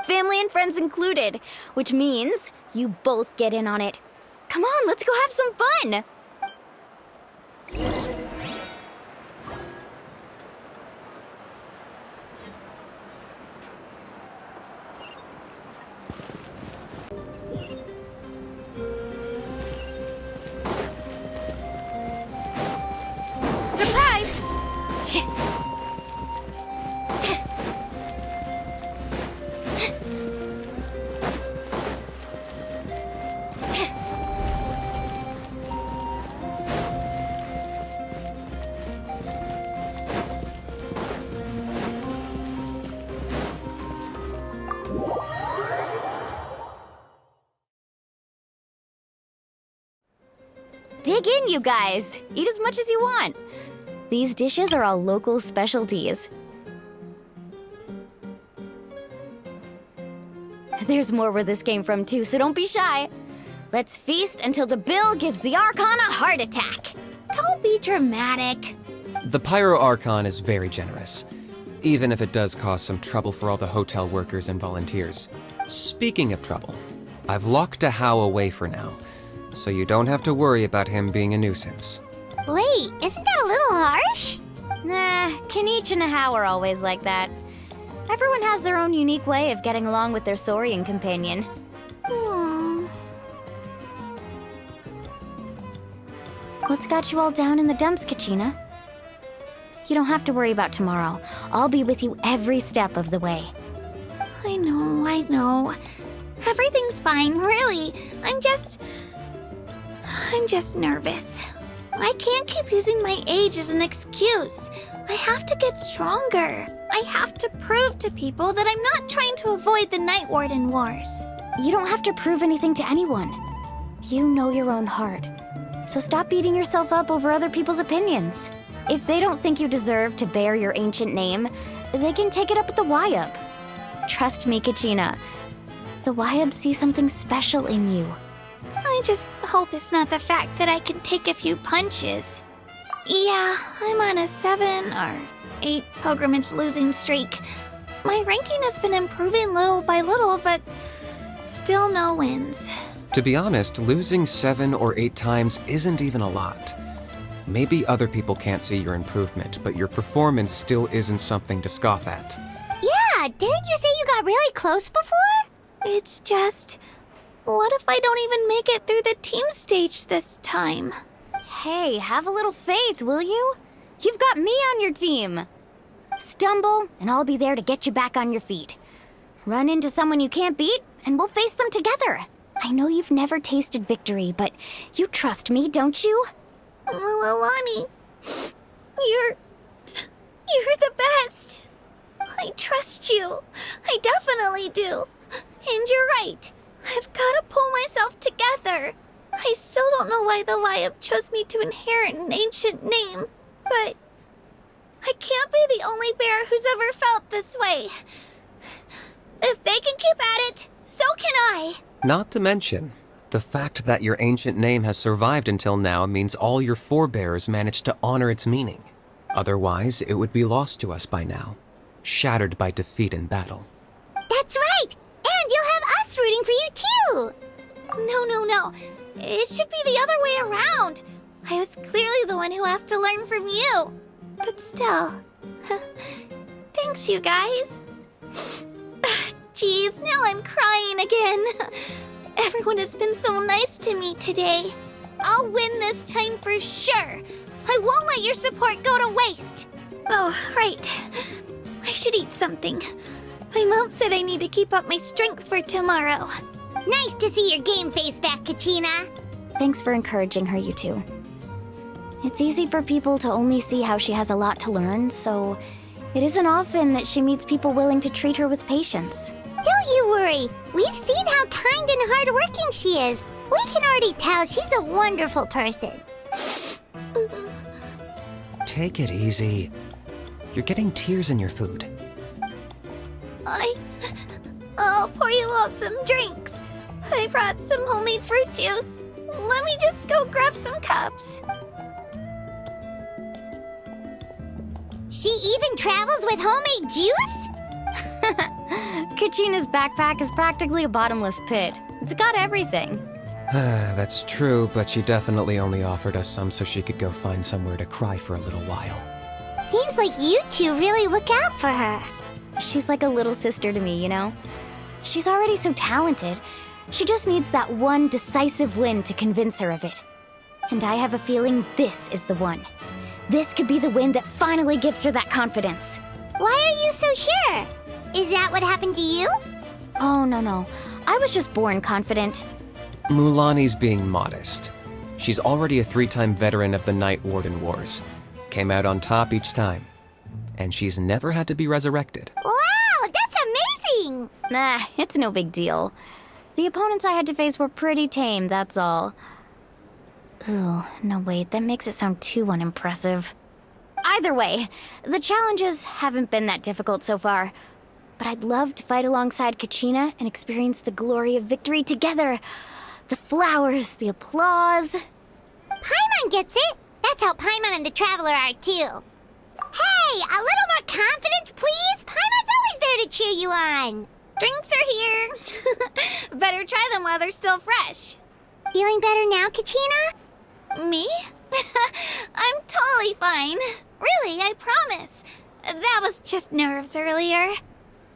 Family and friends included, which means you both get in on it. Come on, let's go have some fun! Dig in, you guys! Eat as much as you want. These dishes are all local specialties. There's more where this came from too, so don't be shy. Let's feast until the bill gives the Archon a heart attack. Don't be dramatic. The Pyro Archon is very generous, even if it does cause some trouble for all the hotel workers and volunteers. Speaking of trouble, I've locked a How away for now, so you don't have to worry about him being a nuisance. Wait, isn't that a little harsh? Nah, Kanichi and How are always like that. Everyone has their own unique way of getting along with their Saurian companion. What's got you all down in the dumps, Kachina? You don't have to worry about tomorrow. I'll be with you every step of the way. I know. Everything's fine, really. I'm just nervous. I can't keep using my age as an excuse. I have to get stronger. I have to prove to people that I'm not trying to avoid the Night Warden Wars. You don't have to prove anything to anyone. You know your own heart. So stop beating yourself up over other people's opinions. If they don't think you deserve to bear your ancient name, they can take it up with the Wyub. Trust me, Kachina. The Wyub see something special in you. I just hope it's not the fact that I can take a few punches. Yeah, I'm on a 7 or 8 pilgrimage losing streak. My ranking has been improving little by little, but still no wins. To be honest, losing 7 or 8 times isn't even a lot. Maybe other people can't see your improvement, but your performance still isn't something to scoff at. Yeah, didn't you say you got really close before? It's just, what if I don't even make it through the team stage this time? Hey, have a little faith, will you? You've got me on your team. Stumble, and I'll be there to get you back on your feet. Run into someone you can't beat, and we'll face them together. I know you've never tasted victory, but you trust me, don't you? Mualani, you're the best. I trust you. I definitely do. And you're right. I've got to pull myself together. I still don't know why the Wyub chose me to inherit an ancient name, but I can't be the only bear who's ever felt this way. If they can keep at it, so can I. Not to mention, the fact that your ancient name has survived until now means all your forebears managed to honor its meaning. Otherwise, it would be lost to us by now, shattered by defeat in battle. That's right! And you'll have us rooting for you too! No. It should be the other way around. I was clearly the one who asked to learn from you. But still, thanks you guys. Geez, now I'm crying again. Everyone has been so nice to me today. I'll win this time for sure. I won't let your support go to waste. Oh, right. I should eat something. My mom said I need to keep up my strength for tomorrow. Nice to see your game face back, Kachina. Thanks for encouraging her, you two. It's easy for people to only see how she has a lot to learn, so it isn't often that she meets people willing to treat her with patience. Don't you worry. We've seen how kind and hardworking she is. We can already tell she's a wonderful person. Take it easy. You're getting tears in your food. I'll pour you all some drinks. I brought some homemade fruit juice. Let me just go grab some cups. She even travels with homemade juice? Kachina's backpack is practically a bottomless pit. It's got everything. That's true, but she definitely only offered us some so she could go find somewhere to cry for a little while. Seems like you two really look out for her. She's like a little sister to me, you know? She's already so talented. She just needs that one decisive win to convince her of it. And I have a feeling this is the one. This could be the win that finally gives her that confidence. Why are you so sure? Is that what happened to you? Oh, no. I was just born confident. Mualani's being modest. She's already a 3-time veteran of the Night Warden Wars. Came out on top each time. And she's never had to be resurrected. Wow, that's amazing! Nah, it's no big deal. The opponents I had to face were pretty tame, that's all. Ooh, no wait, that makes it sound too unimpressive. Either way, the challenges haven't been that difficult so far. But I'd love to fight alongside Kachina and experience the glory of victory together. The flowers, the applause. Paimon gets it. That's how Paimon and the Traveler are too. Hey, a little more confidence, please? Paimon's always there to cheer you on. Drinks are here. Better try them while they're still fresh. Feeling better now, Kachina? Me? I'm totally fine. Really, I promise. That was just nerves earlier.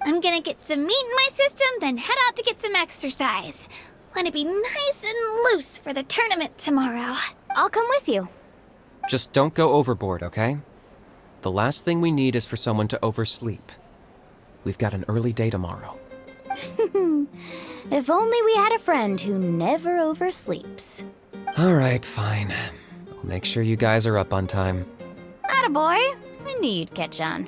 I'm gonna get some meat in my system, then head out to get some exercise. Want to be nice and loose for the tournament tomorrow. I'll come with you. Just don't go overboard, okay? The last thing we need is for someone to oversleep. We've got an early day tomorrow. If only we had a friend who never oversleeps. Alright, fine. I'll make sure you guys are up on time. Attaboy. I knew you'd catch on.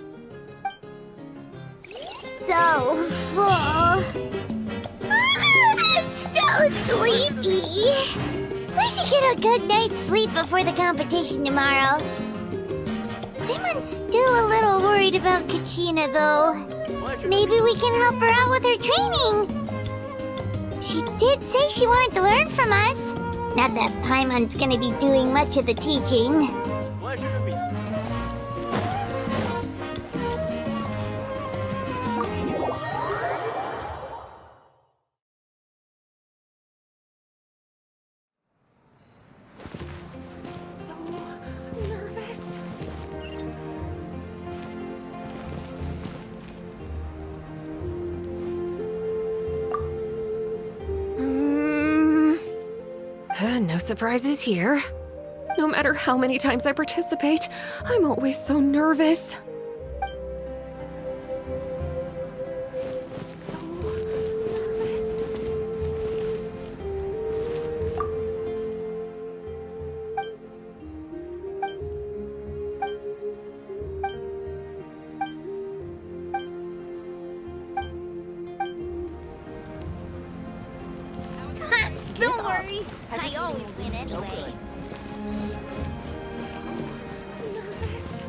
So full. I'm so sleepy. We should get a good night's sleep before the competition tomorrow. Paimon's still a little worried about Kachina, though. Maybe we can help her out with her training. She did say she wanted to learn from us. Not that Paimon's gonna be doing much of the teaching. So nervous. No surprises here. No matter how many times I participate, I'm always so nervous. So nervous. Don't worry. I always win anyway. Nervous.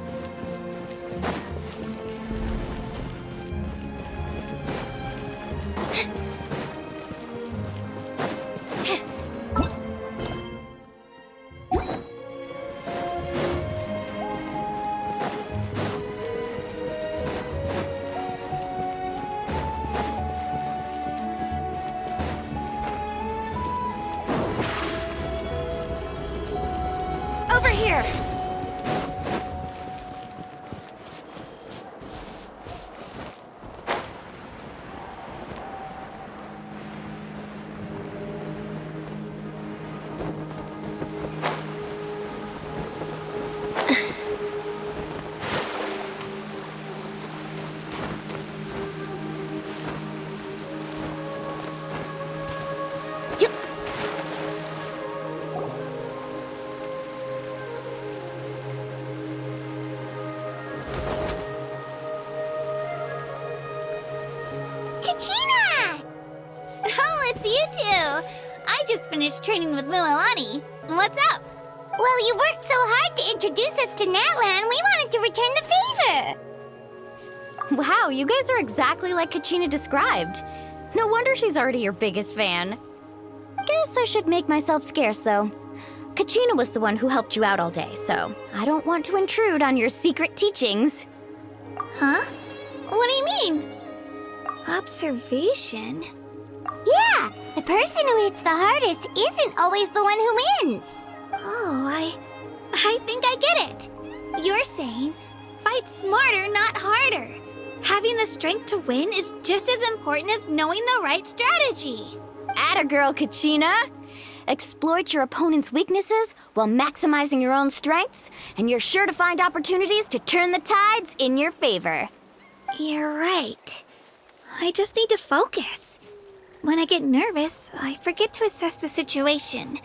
Over here! Kachina! Oh, it's you two! I just finished training with Mualani. What's up? Well, you worked so hard to introduce us to Natlan, we wanted to return the favor. Wow, you guys are exactly like Kachina described. No wonder she's already your biggest fan. Guess I should make myself scarce, though. Kachina was the one who helped you out all day, so I don't want to intrude on your secret teachings. Huh? What do you mean? Observation? Yeah, the person who hits the hardest isn't always the one who wins. Oh, I think I get it. You're saying, fight smarter, not harder. Having the strength to win is just as important as knowing the right strategy. Atta girl, Kachina! Exploit your opponent's weaknesses while maximizing your own strengths, and you're sure to find opportunities to turn the tides in your favor. You're right. I just need to focus. When I get nervous, I forget to assess the situation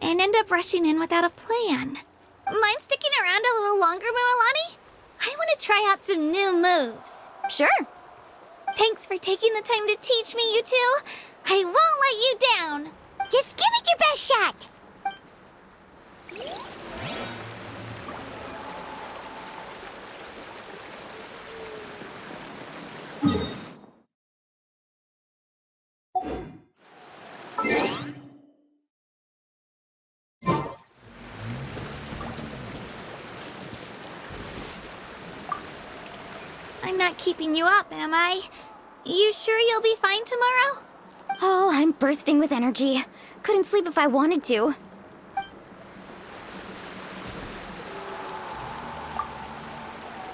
and end up rushing in without a plan. Mind sticking around a little longer, Mualani? I want to try out some new moves. Sure. Thanks for taking the time to teach me, you two. I won't let you down. Just give it your best shot. I'm not keeping you up, am I? You sure you'll be fine tomorrow? Oh, I'm bursting with energy. Couldn't sleep if I wanted to.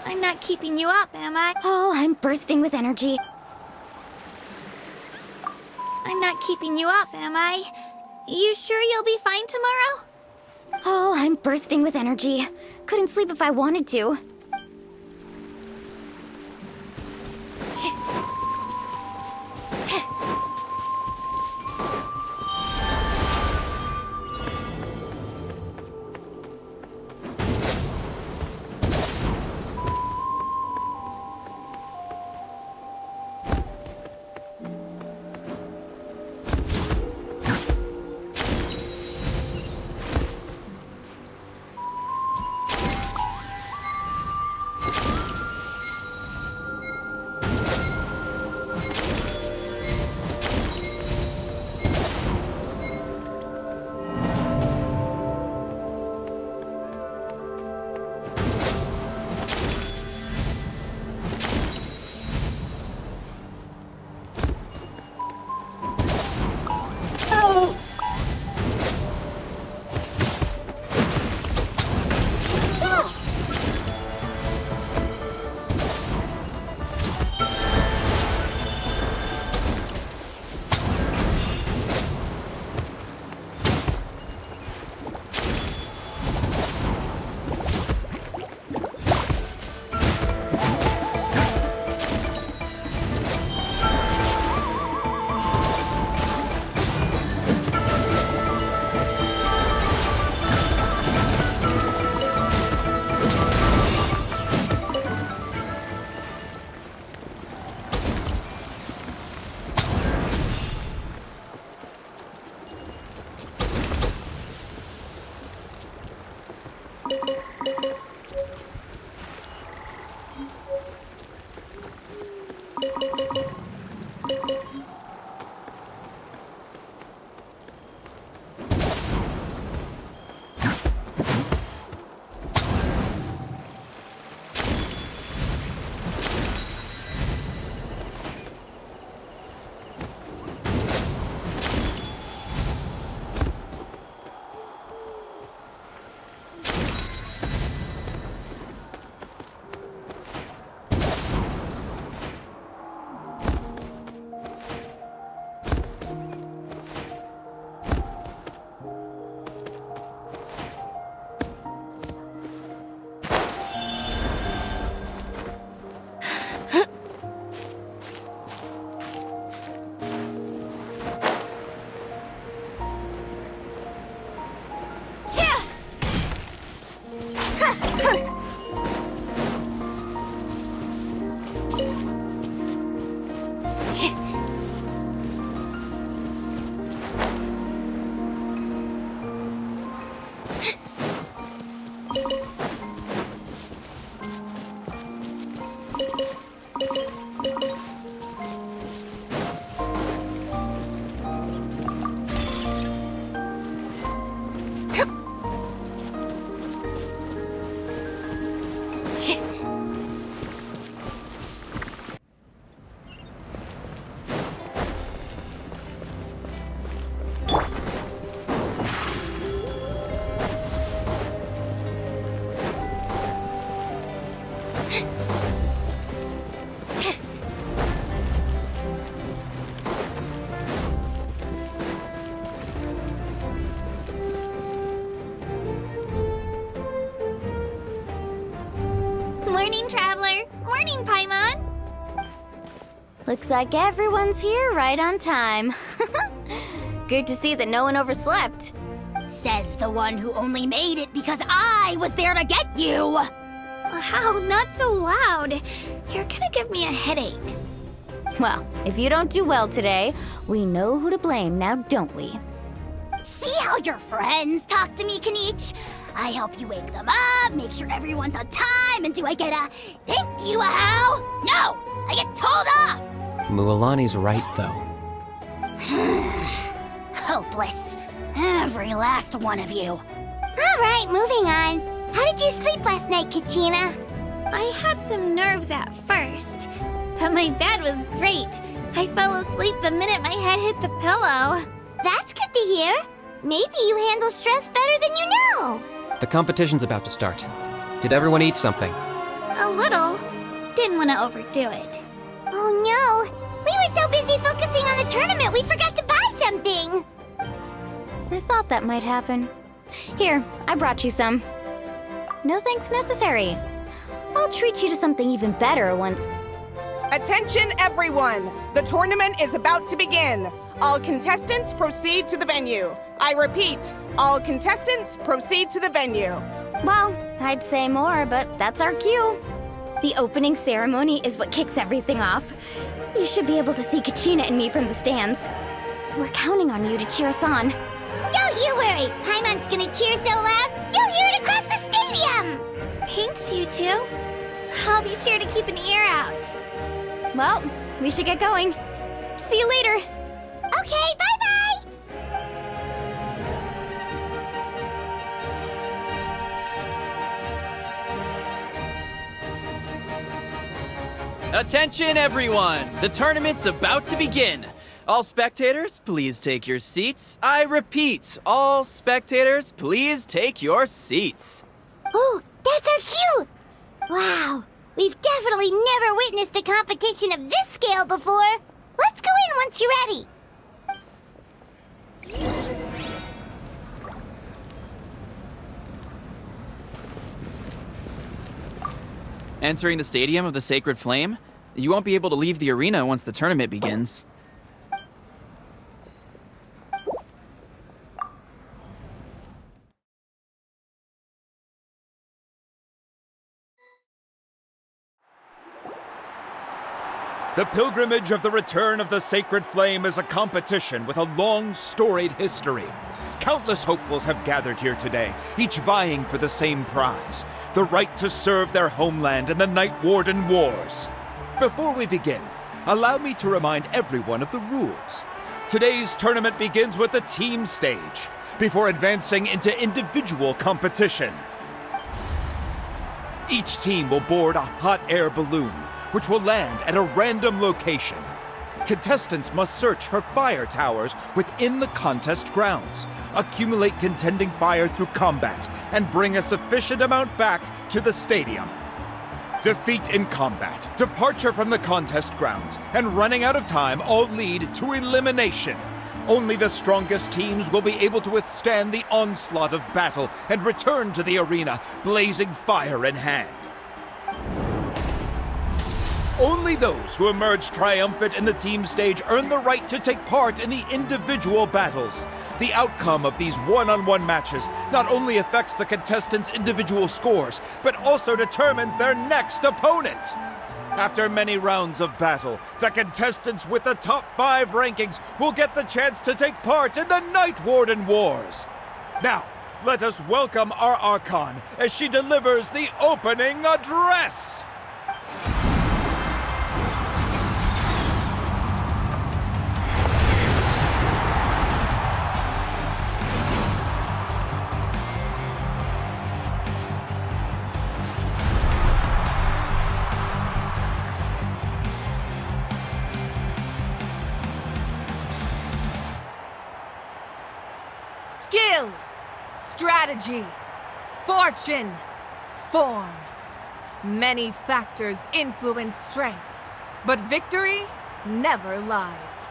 I'm not keeping you up, am I? Oh, I'm bursting with energy. I'm not keeping you up, am I? You sure you'll be fine tomorrow? Oh, I'm bursting with energy. Couldn't sleep if I wanted to. Morning, Traveler. Morning, Paimon. Looks like everyone's here right on time. Good to see that no one overslept. Says the one who only made it because I was there to get you! Wow, not so loud. You're gonna give me a headache. Well, if you don't do well today, we know who to blame now, don't we? See how your friends talk to me, Kanich? I help you wake them up, make sure everyone's on time, and do I get a thank you, how? No! I get told off! Mualani's right, though. Hopeless. Every last one of you. Alright, moving on. How did you sleep last night, Kachina? I had some nerves at first, but my bed was great. I fell asleep the minute my head hit the pillow. That's good to hear. Maybe you handle stress better than you know. The competition's about to start. Did everyone eat something? A little. Didn't want to overdo it. Oh no! We were so busy focusing on the tournament we forgot to buy something! I thought that might happen. Here, I brought you some. No thanks necessary. I'll treat you to something even better once. Attention, everyone! The tournament is about to begin. All contestants proceed to the venue. I repeat, all contestants proceed to the venue. Well, I'd say more, but that's our cue. The opening ceremony is what kicks everything off. You should be able to see Kachina and me from the stands. We're counting on you to cheer us on. Don't you worry! Paimon's gonna cheer so loud, you'll hear it across the stadium! Thanks, you two. I'll be sure to keep an ear out. Well, we should get going. See you later. Okay, bye-bye! Attention, everyone! The tournament's about to begin. All spectators, please take your seats. I repeat, all spectators, please take your seats. Oh, that's our cue! Wow, we've definitely never witnessed a competition of this scale before. Let's go in once you're ready. Entering the Stadium of the Sacred Flame, you won't be able to leave the arena once the tournament begins. The pilgrimage of the return of the Sacred Flame is a competition with a long, storied history. Countless hopefuls have gathered here today, each vying for the same prize, the right to serve their homeland in the Night Warden Wars. Before we begin, allow me to remind everyone of the rules. Today's tournament begins with the team stage, before advancing into individual competition. Each team will board a hot air balloon, which will land at a random location. Contestants must search for fire towers within the contest grounds, accumulate contending fire through combat, and bring a sufficient amount back to the stadium. Defeat in combat, departure from the contest grounds, and running out of time all lead to elimination. Only the strongest teams will be able to withstand the onslaught of battle and return to the arena, blazing fire in hand. Only those who emerge triumphant in the team stage earn the right to take part in the individual battles. The outcome of these one-on-one matches not only affects the contestants' individual scores, but also determines their next opponent. After many rounds of battle, the contestants with the top 5 rankings will get the chance to take part in the Night Warden Wars. Now, let us welcome our Archon as she delivers the opening address! Skill, strategy, fortune, form. Many factors influence strength, but victory never lies.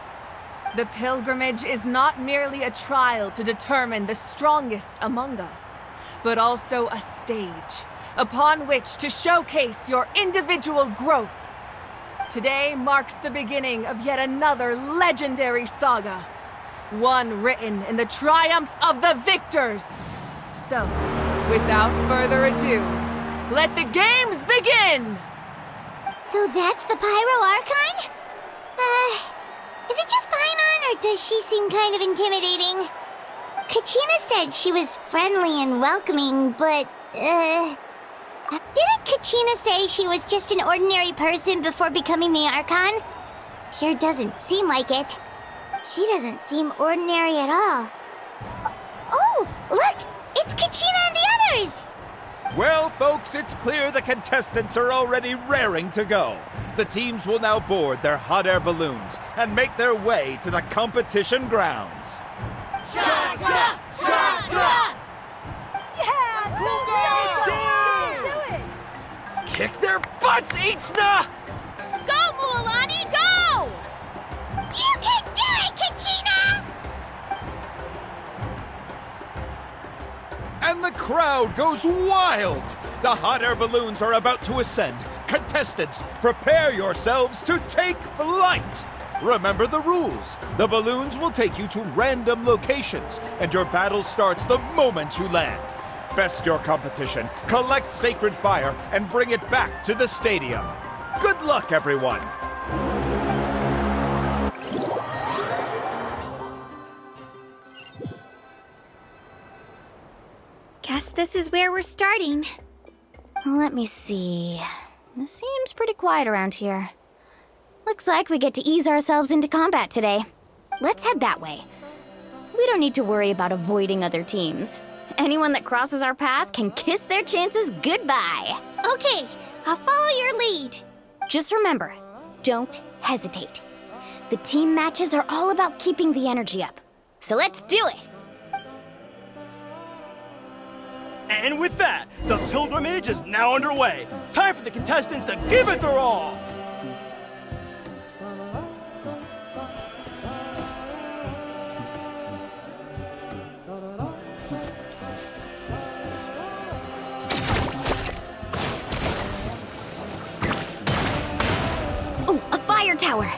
The pilgrimage is not merely a trial to determine the strongest among us, but also a stage upon which to showcase your individual growth. Today marks the beginning of yet another legendary saga, one written in the triumphs of the victors. So, without further ado, let the games begin! So that's the Pyro Archon? Is it just Paimon, or does she seem kind of intimidating? Kachina said she was friendly and welcoming, but, didn't Kachina say she was just an ordinary person before becoming the Archon? Sure doesn't seem like it. She doesn't seem ordinary at all. Oh, look! It's Kachina and the others! Well, folks, it's clear the contestants are already raring to go. The teams will now board their hot air balloons and make their way to the competition grounds. Shasta! Shasta! Yeah! Do it! Kick their butts, Itzna! Go, Mualani, go! You can do it, Kachina! And the crowd goes wild! The hot air balloons are about to ascend. Contestants, prepare yourselves to take flight! Remember the rules. The balloons will take you to random locations, and your battle starts the moment you land. Best your competition, collect sacred fire, and bring it back to the stadium. Good luck, everyone! Guess this is where we're starting. Let me see. It seems pretty quiet around here. Looks like we get to ease ourselves into combat today. Let's head that way. We don't need to worry about avoiding other teams. Anyone that crosses our path can kiss their chances goodbye. Okay, I'll follow your lead. Just remember, don't hesitate. The team matches are all about keeping the energy up. So let's do it! And with that, the pilgrimage is now underway. Time for the contestants to give it their all! Ooh, a fire tower!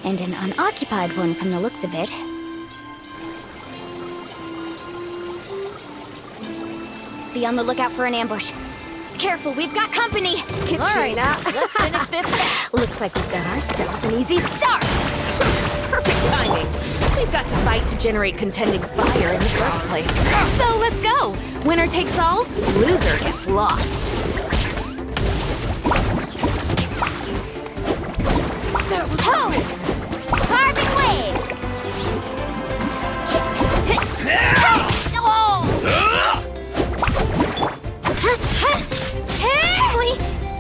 And an unoccupied one from the looks of it. Be on the lookout for an ambush. Careful, we've got company! Kachina, let's finish this. Looks like we've got ourselves an easy start. Perfect timing. We've got to fight to generate contending fire in the first place. So let's go. Winner takes all, loser gets lost. Ho! Carving waves!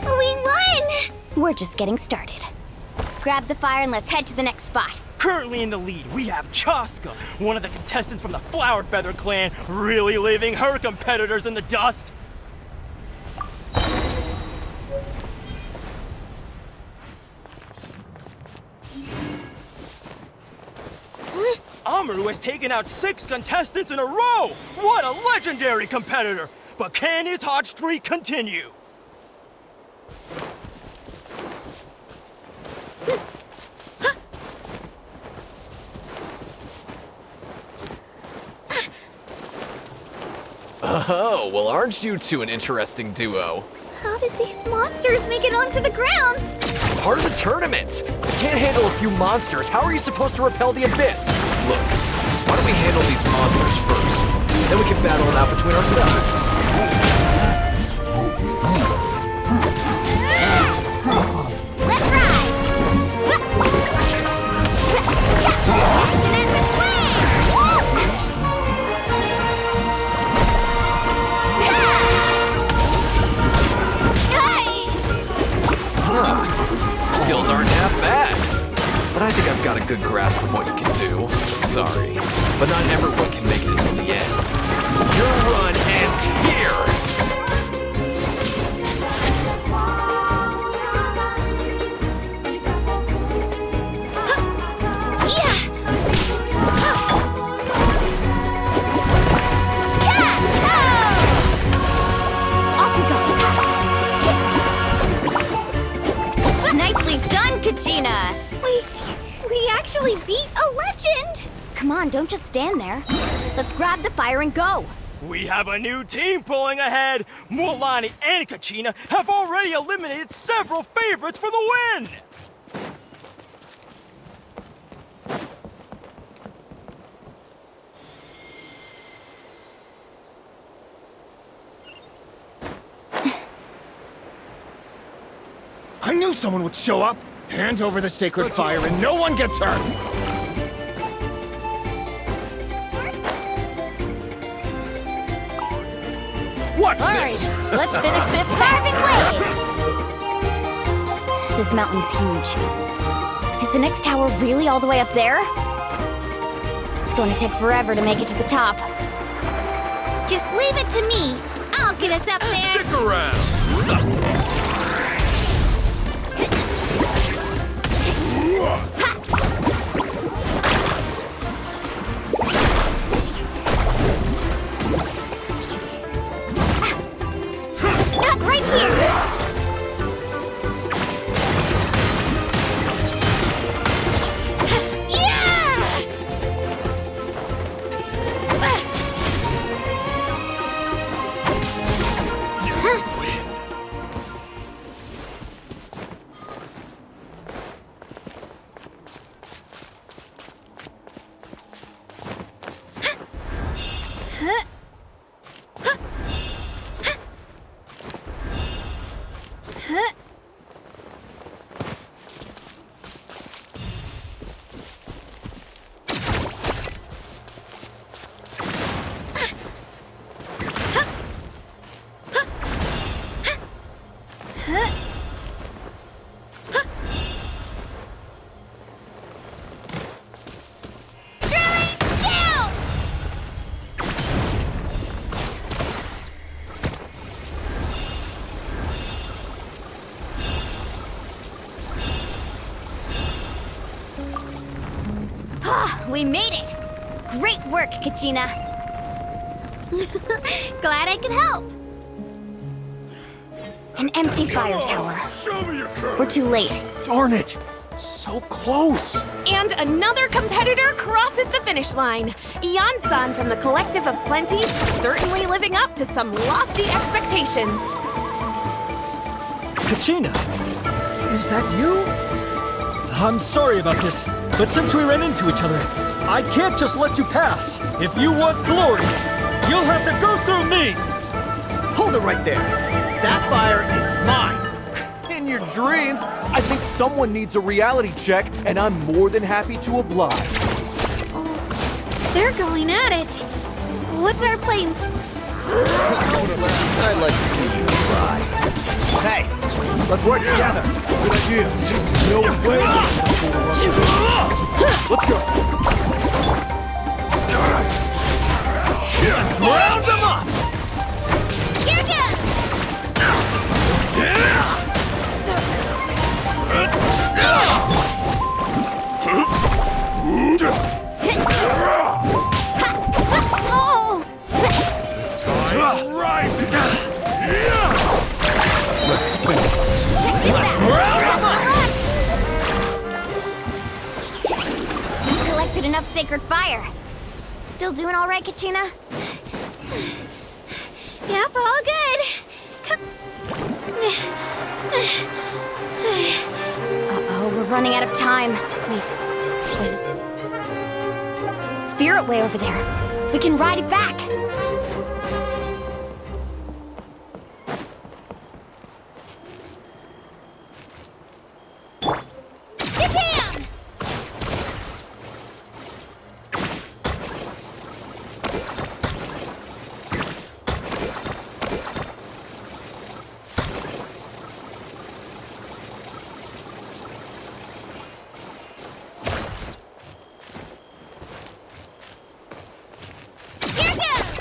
We won! We're just getting started. Grab the fire and let's head to the next spot. Currently in the lead, we have Chaska, one of the contestants from the Flower Feather clan, really leaving her competitors in the dust. Amaru has taken out 6 contestants in a row! What a legendary competitor! But can his hot streak continue? Oh, well, aren't you two an interesting duo? How did these monsters make it onto the grounds? It's part of the tournament. You can't handle a few monsters. How are you supposed to repel the abyss? Look, why don't we handle these monsters first? Then we can battle it out between ourselves. Let's ride! Skills aren't half bad. But I think I've got a good grasp of what you can do. Sorry, but not everyone can make it until the end. Your run ends here! Nicely done, Kachina! We actually beat a legend! Come on, don't just stand there. Let's grab the fire and go! We have a new team pulling ahead! Mualani and Kachina have already eliminated several favorites for the win! I knew someone would show up! Hand over the sacred fire and no one gets hurt! Watch All this! right, let's finish this Carving waves! This mountain's huge. Is the next tower really all the way up there? It's going to take forever to make it to the top. Just leave it to me. I'll get us up there. Stick around! We made it! Great work, Kachina. Glad I could help. An empty fire tower. Show me your courage. We're too late. Darn it! So close! And another competitor crosses the finish line. Ian-san from the Collective of Plenty, certainly living up to some lofty expectations. Kachina, is that you? I'm sorry about this, but since we ran into each other, I can't just let you pass. If you want glory, you'll have to go through me! Hold it right there! That fire is mine! In your dreams, I think someone needs a reality check, and I'm more than happy to oblige. They're going at it. What's our plan? I'd like to see you try. Hey, let's work together. Good idea. No way. Let's go. Let's round them up. Here goes! Oh! Time right. Check this out! Collected enough sacred fire. Still doing all right, Kachina? Yep, all good. Uh-oh, we're running out of time. Wait, there's a spirit way over there. We can ride it back. Japan! Here goes!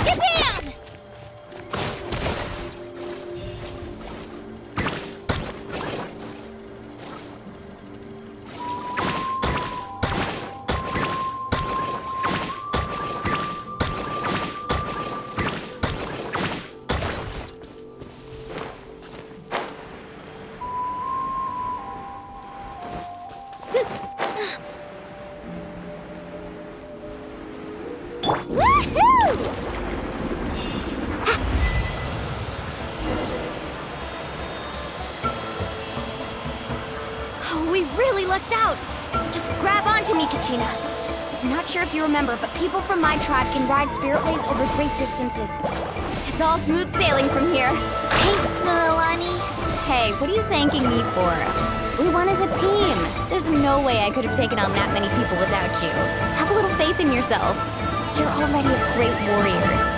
Japan! Woohoo! Oh, we really lucked out. Just grab onto me, Kachina. I'm not sure if you remember, but people from my tribe can ride spiritways over great distances. It's all smooth sailing from here. Thanks, Mualani. Hey, what are you thanking me for? We won as a team. There's no way I could have taken on that many people without you. Have a little faith in yourself. You're already a great warrior.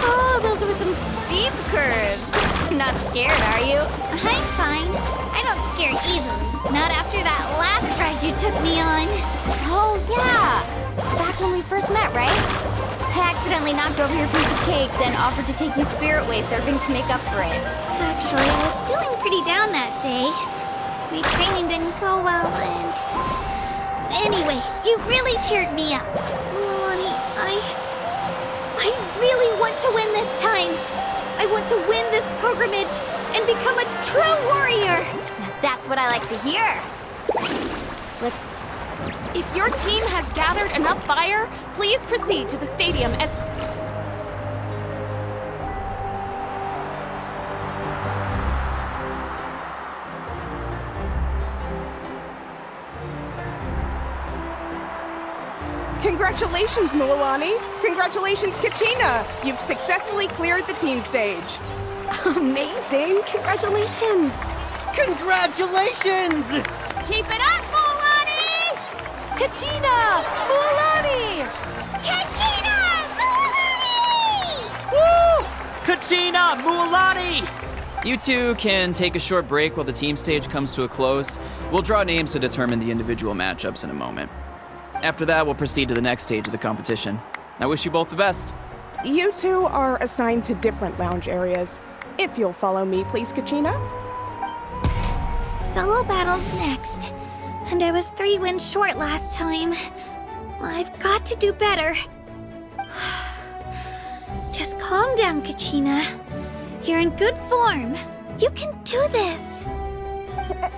Oh, those were some steep curves. Not scared, are you? I'm fine. I don't scare easily. Not after that last ride you took me on. Oh, yeah. Back when we first met, right? I accidentally knocked over your piece of cake, then offered to take you spiritway surfing to make up for it. Actually, I was feeling pretty down that day. My training didn't go well, and... Anyway, you really cheered me up. Mualani, I really want to win this time. I want to win this pilgrimage and become a true warrior. Now that's what I like to hear. Let's... If your team has gathered enough fire, please proceed to the stadium as... Congratulations, Mualani! Congratulations, Kachina! You've successfully cleared the team stage. Amazing! Congratulations! Congratulations! Keep it up, Mualani! Kachina! Mualani! Kachina! Mualani! Woo! Kachina! Mualani! You two can take a short break while the team stage comes to a close. We'll draw names to determine the individual matchups in a moment. After that, we'll proceed to the next stage of the competition. I wish you both the best. You two are assigned to different lounge areas. If you'll follow me, please, Kachina. Solo battles next. And I was 3 wins short last time. I've got to do better. Just calm down, Kachina. You're in good form. You can do this.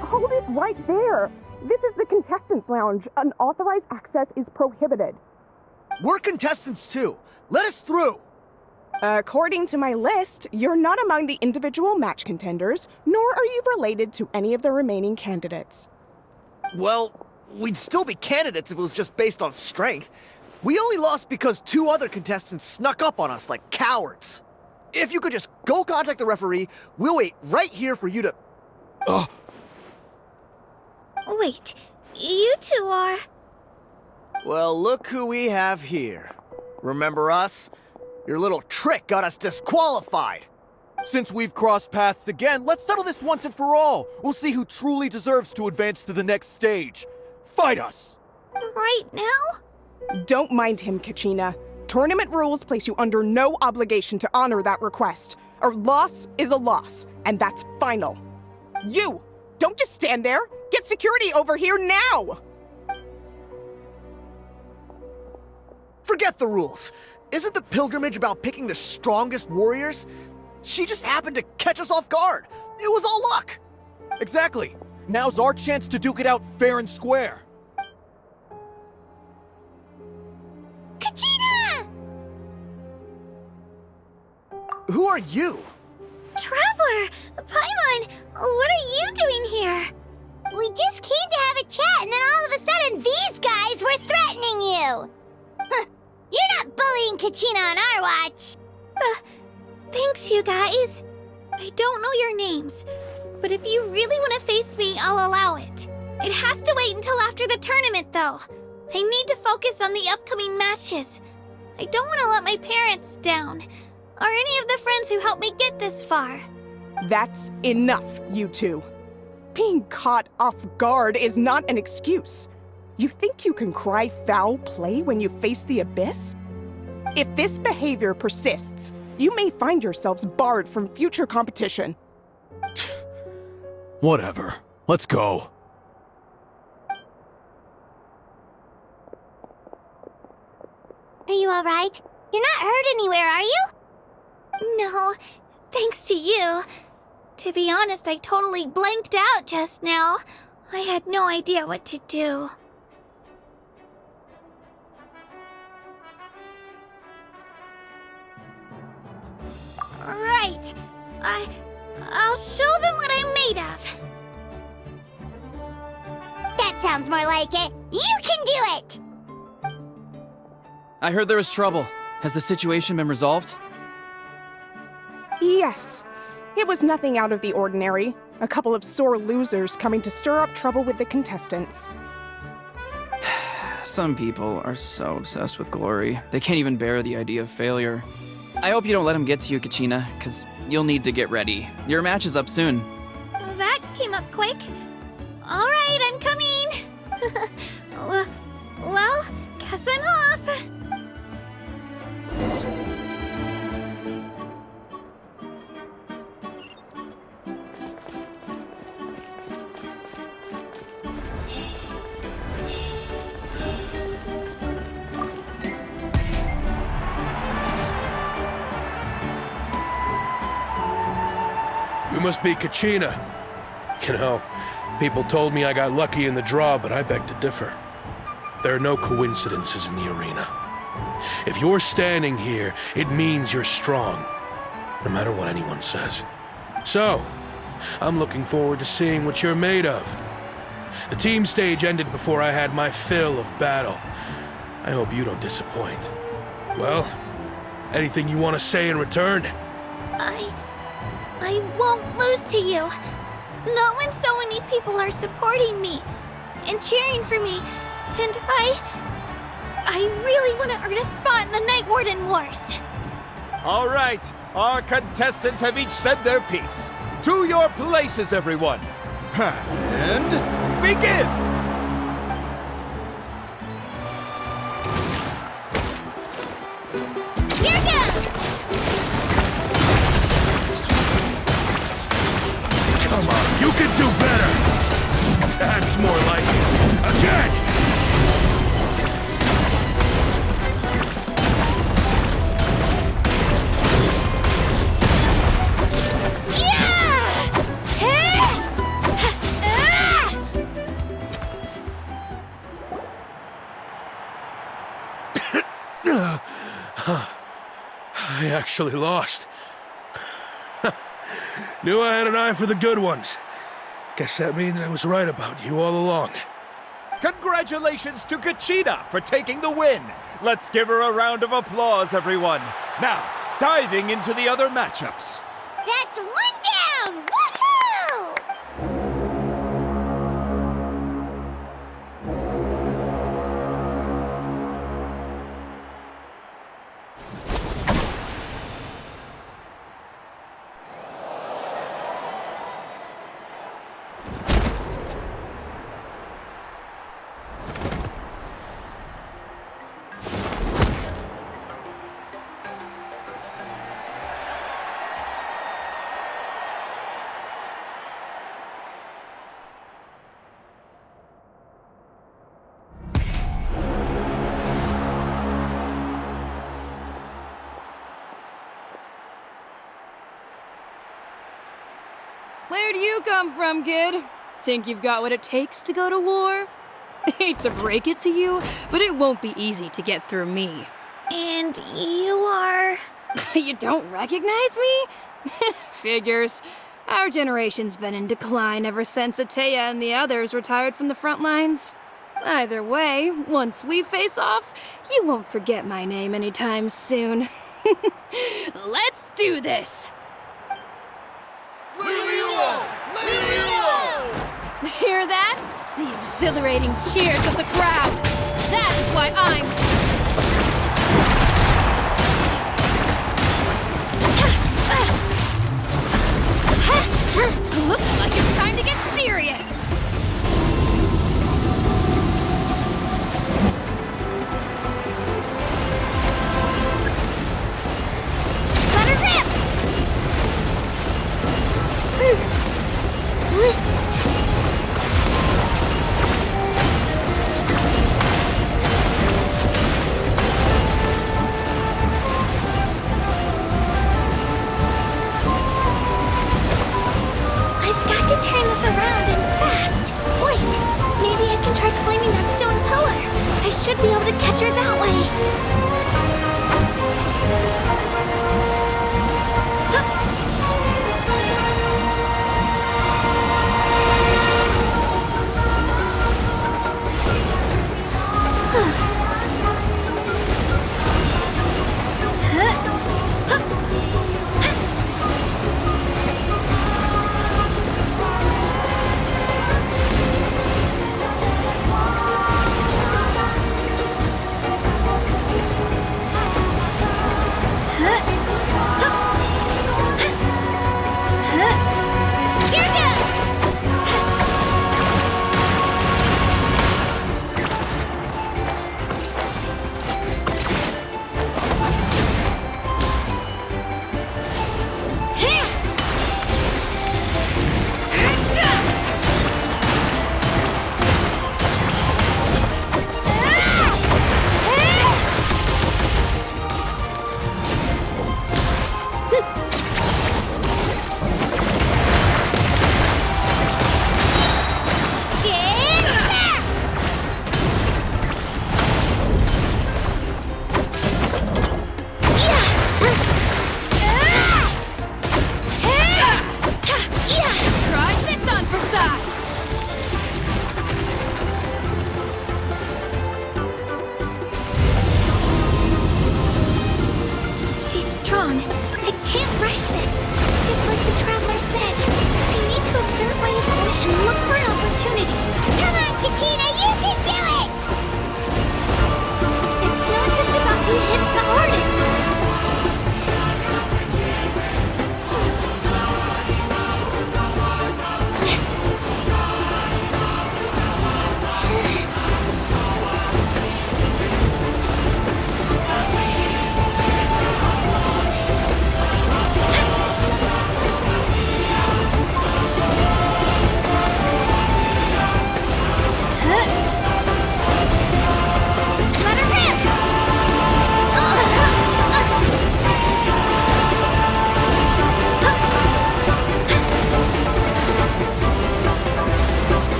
Hold it right there. This is the contestants' lounge. Unauthorized access is prohibited. We're contestants too. Let us through. According to my list, you're not among the individual match contenders, nor are you related to any of the remaining candidates. Well, we'd still be candidates if it was just based on strength. We only lost because 2 other contestants snuck up on us like cowards. If you could just go contact the referee, we'll wait right here for you to... Wait, you two are... Well, look who we have here. Remember us? Your little trick got us disqualified. Since we've crossed paths again, let's settle this once and for all. We'll see who truly deserves to advance to the next stage. Fight us! Right now? Don't mind him, Kachina. Tournament rules place you under no obligation to honor that request. A loss is a loss, and that's final. You! Don't just stand there! Get security over here now! Forget the rules. Isn't the pilgrimage about picking the strongest warriors? She just happened to catch us off guard. It was all luck. Exactly. Now's our chance to duke it out fair and square. Kachina! Who are you? Traveler! Paimon! What are you doing here? We just came to have a chat, and then all of a sudden these guys were threatening you! Huh. You're not bullying Kachina on our watch! Thanks, you guys. I don't know your names, but if you really want to face me, I'll allow it. It has to wait until after the tournament, though. I need to focus on the upcoming matches. I don't want to let my parents down, or any of the friends who helped me get this far. That's enough, you two. Being caught off guard is not an excuse. You think you can cry foul play when you face the abyss? If this behavior persists, you may find yourselves barred from future competition. Whatever. Let's go. Are you alright? You're not hurt anywhere, are you? No, thanks to you. To be honest, I totally blanked out just now. I had no idea what to do. Right. I'll show them what I'm made of. That sounds more like it. You can do it! I heard there was trouble. Has the situation been resolved? Yes. It was nothing out of the ordinary. A couple of sore losers coming to stir up trouble with the contestants. Some people are so obsessed with glory, they can't even bear the idea of failure. I hope you don't let him get to you, Kachina, because you'll need to get ready. Your match is up soon. That came up quick. All right, I'm coming. Well, guess I'm off. You must be Kachina. You know, people told me I got lucky in the draw, but I beg to differ. There are no coincidences in the arena. If you're standing here, it means you're strong, no matter what anyone says. So, I'm looking forward to seeing what you're made of. The team stage ended before I had my fill of battle. I hope you don't disappoint. Well, anything you want to say in return? I won't lose to you. Not when so many people are supporting me and cheering for me. And I really want to earn a spot in the Night Warden Wars. All right, our contestants have each said their piece. To your places, everyone. And begin! Here goes! Come on, you can do better! That's more like it. Again! I actually lost. Knew I had an eye for the good ones. Guess that means I was right about you all along. Congratulations to Kachina for taking the win. Let's give her a round of applause, everyone. Now, diving into the other matchups. That's one down! Woohoo! Where do you come from, kid? Think you've got what it takes to go to war? Hate to break it to you, but it won't be easy to get through me. And you are... You don't recognize me? Figures. Our generation's been in decline ever since Ateya and the others retired from the front lines. Either way, once we face off, you won't forget my name anytime soon. Let's do this! Hear that? The exhilarating cheers of the crowd. That's why I'm... Looks like it's time to get serious. Let her rip! I've got to turn this around and fast. Wait, maybe I can try climbing that stone pillar. I should be able to catch her that way.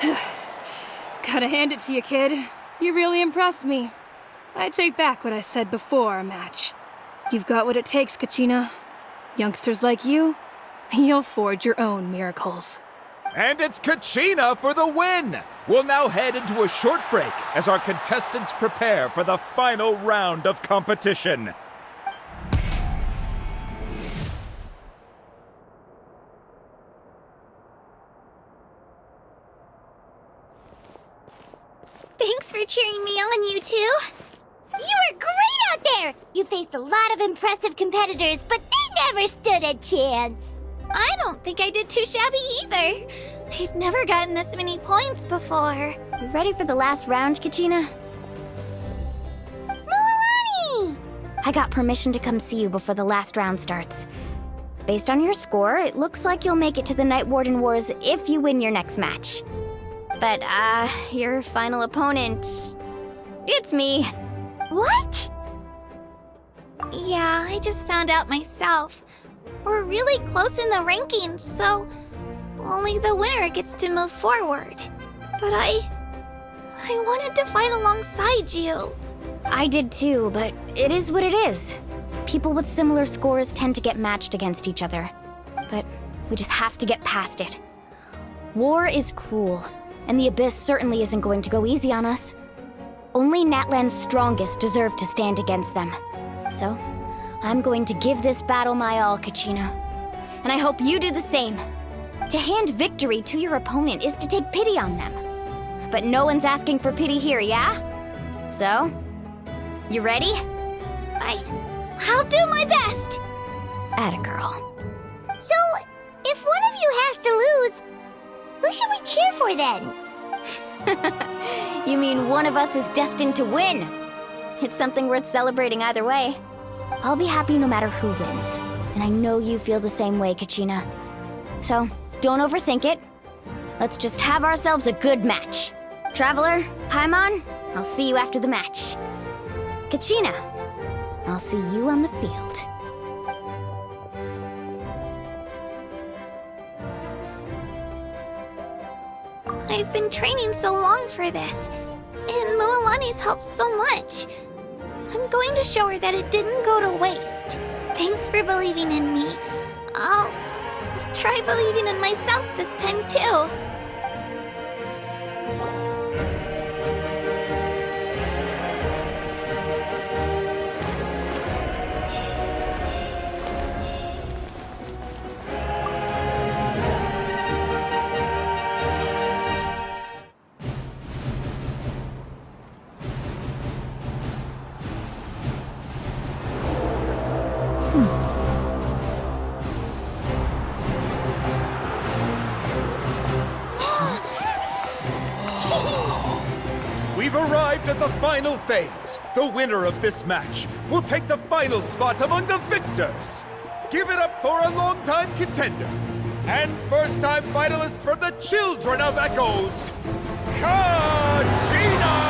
Gotta hand it to you, kid. You really impressed me. I take back what I said before our match. You've got what it takes, Kachina. Youngsters like you, you'll forge your own miracles. And it's Kachina for the win! We'll now head into a short break as our contestants prepare for the final round of competition. Thanks for cheering me on, you two. You were great out there! You faced a lot of impressive competitors, but they never stood a chance. I don't think I did too shabby either. I've never gotten this many points before. You ready for the last round, Kachina? Mualani! I got permission to come see you before the last round starts. Based on your score, it looks like you'll make it to the Night Warden Wars if you win your next match. But, your final opponent... it's me. What? Yeah, I just found out myself. We're really close in the rankings, so only the winner gets to move forward. But I wanted to fight alongside you. I did too, but it is what it is. People with similar scores tend to get matched against each other. But we just have to get past it. War is cruel, and the Abyss certainly isn't going to go easy on us. Only Natlan's strongest deserve to stand against them. So, I'm going to give this battle my all, Kachina. And I hope you do the same. To hand victory to your opponent is to take pity on them. But no one's asking for pity here, yeah? So, you ready? I'll do my best! Atta girl. So, if one of you has to lose, who should we cheer for then? You mean one of us is destined to win? It's something worth celebrating either way. I'll be happy no matter who wins. And I know you feel the same way, Kachina. So, don't overthink it. Let's just have ourselves a good match. Traveler, Paimon, I'll see you after the match. Kachina, I'll see you on the field. I've been training so long for this, and Mualani's helped so much. I'm going to show her that it didn't go to waste. Thanks for believing in me. I'll try believing in myself this time too. We've arrived at the final phase. The winner of this match will take the final spot among the victors. Give it up for a longtime contender and first-time finalist from the Children of Echoes, Kachina!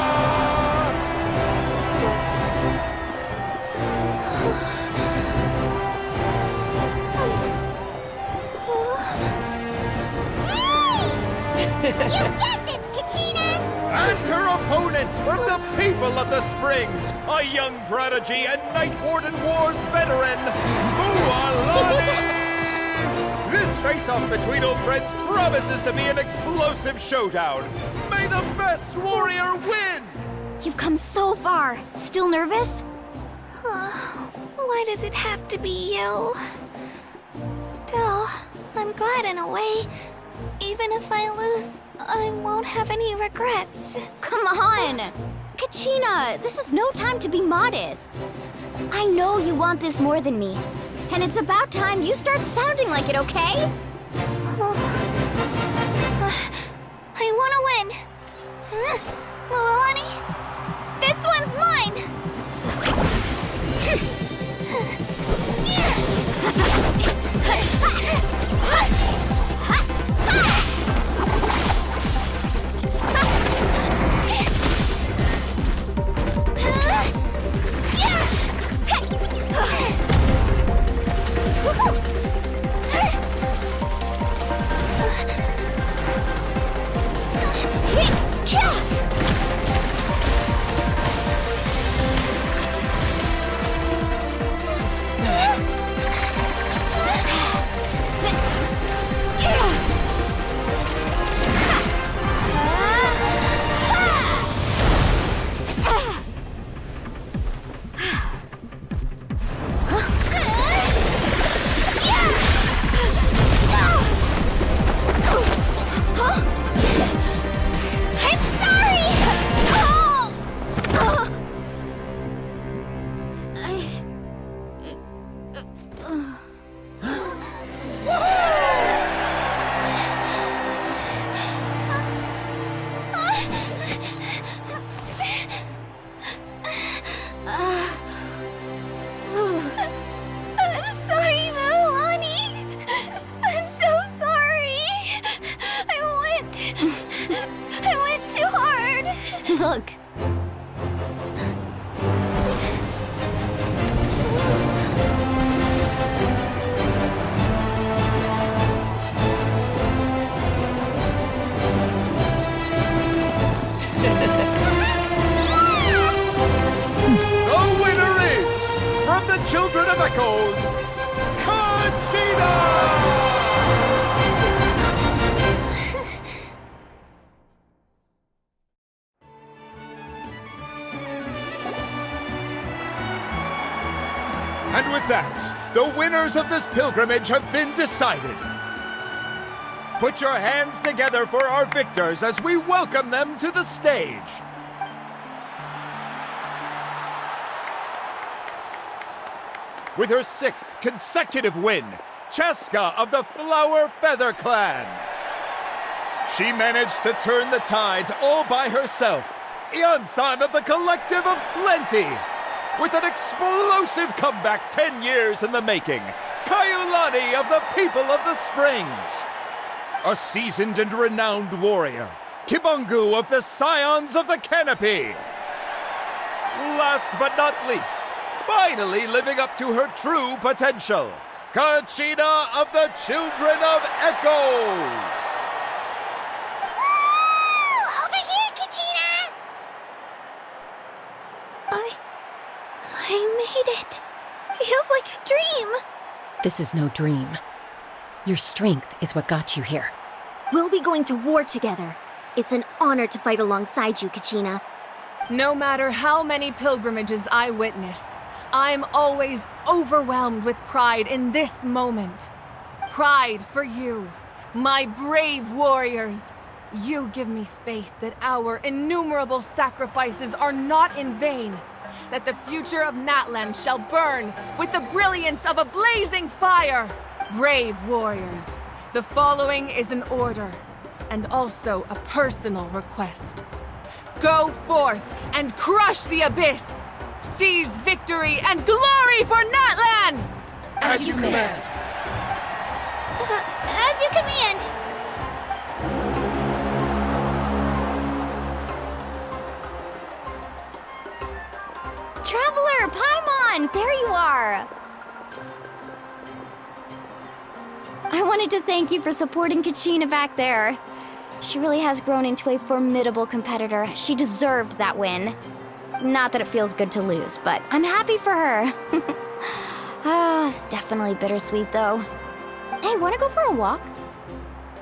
You get this, Kachina! And her opponent from the people of the Springs, a young prodigy and Night Warden Wars veteran, Mualani! This face-off between old friends promises to be an explosive showdown. May the best warrior win! You've come so far. Still nervous? Why does it have to be you? Still, I'm glad in a way. Even if I lose, I won't have any regrets. Come on! Kachina, this is no time to be modest. I know you want this more than me. And it's about time you start sounding like it, okay? I want to win. Mualani, this one's mine! I'm sorry, Mualani. I'm so sorry. I went too hard. Look. The winner is, from the Children of Echoes, Kachina! And with that, the winners of this pilgrimage have been decided. Put your hands together for our victors as we welcome them to the stage. With her 6th consecutive win, Cheska of the Flower Feather Clan. She managed to turn the tides all by herself. Ian-san of the Collective of Plenty. With an explosive comeback 10 years in the making, Mualani of the People of the Springs. A seasoned and renowned warrior, Kibungu of the Scions of the Canopy. Last but not least, finally living up to her true potential, Kachina of the Children of Echoes! Woo! Over here, Kachina! I made it. Feels like a dream. This is no dream. Your strength is what got you here. We'll be going to war together. It's an honor to fight alongside you, Kachina. No matter how many pilgrimages I witness, I'm always overwhelmed with pride in this moment. Pride for you, my brave warriors. You give me faith that our innumerable sacrifices are not in vain, that the future of Natlan shall burn with the brilliance of a blazing fire. Brave warriors, the following is an order, and also a personal request. Go forth and crush the abyss! Seize victory and glory for Natlan! As you command. As you command. Traveler, Paimon, there you are! I wanted to thank you for supporting Kachina back there. She really has grown into a formidable competitor. She deserved that win. Not that it feels good to lose, but I'm happy for her. It's definitely bittersweet, though. Hey, wanna go for a walk?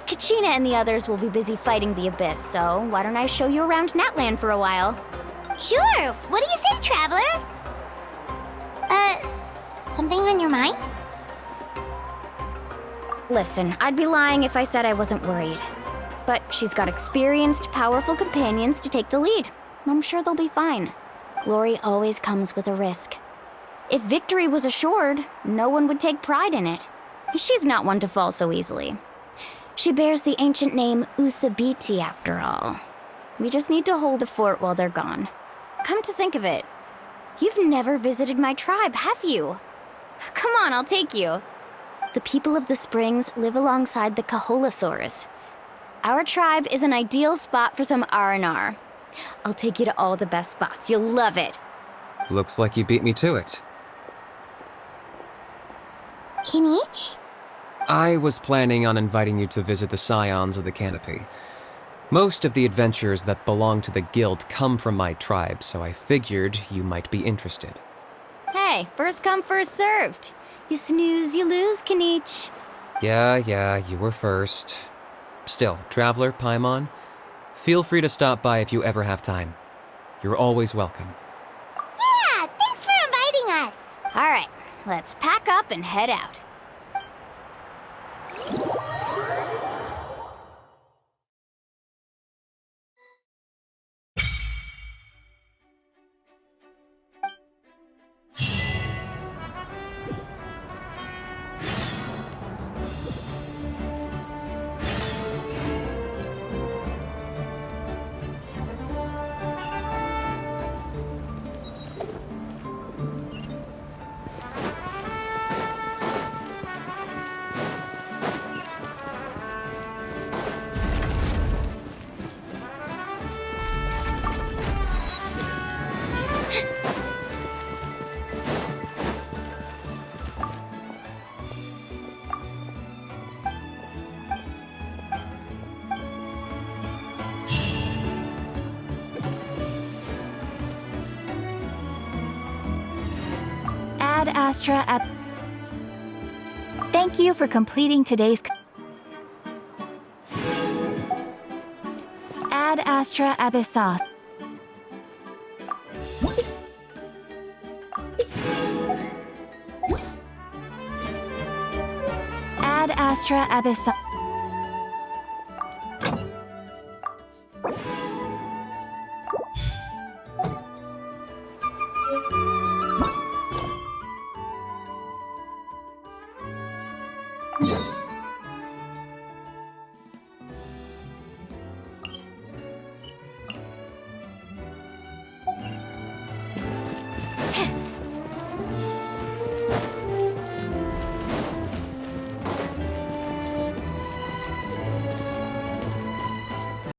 Kachina and the others will be busy fighting the Abyss, so why don't I show you around Natlan for a while? Sure. What do you say, Traveler? Something on your mind? Listen, I'd be lying if I said I wasn't worried. But she's got experienced, powerful companions to take the lead. I'm sure they'll be fine. Glory always comes with a risk. If victory was assured, no one would take pride in it. She's not one to fall so easily. She bears the ancient name Uthabiti, after all. We just need to hold the fort while they're gone. Come to think of it, you've never visited my tribe, have you? Come on, I'll take you. The people of the Springs live alongside the Kaholasaurus. Our tribe is an ideal spot for some R&R. I'll take you to all the best spots. You'll love it. Looks like you beat me to it. Kinich? I was planning on inviting you to visit the Scions of the Canopy. Most of the adventurers that belong to the guild come from my tribe, so I figured you might be interested. Hey, first come, first served. You snooze, you lose, Kanich. Yeah, you were first. Still, Traveler, Paimon, feel free to stop by if you ever have time. You're always welcome. Yeah, thanks for inviting us. All right, let's pack up and head out. Ad Astra Thank you for completing today's Ad Astra Abyssos. Ad Astra Abyssos.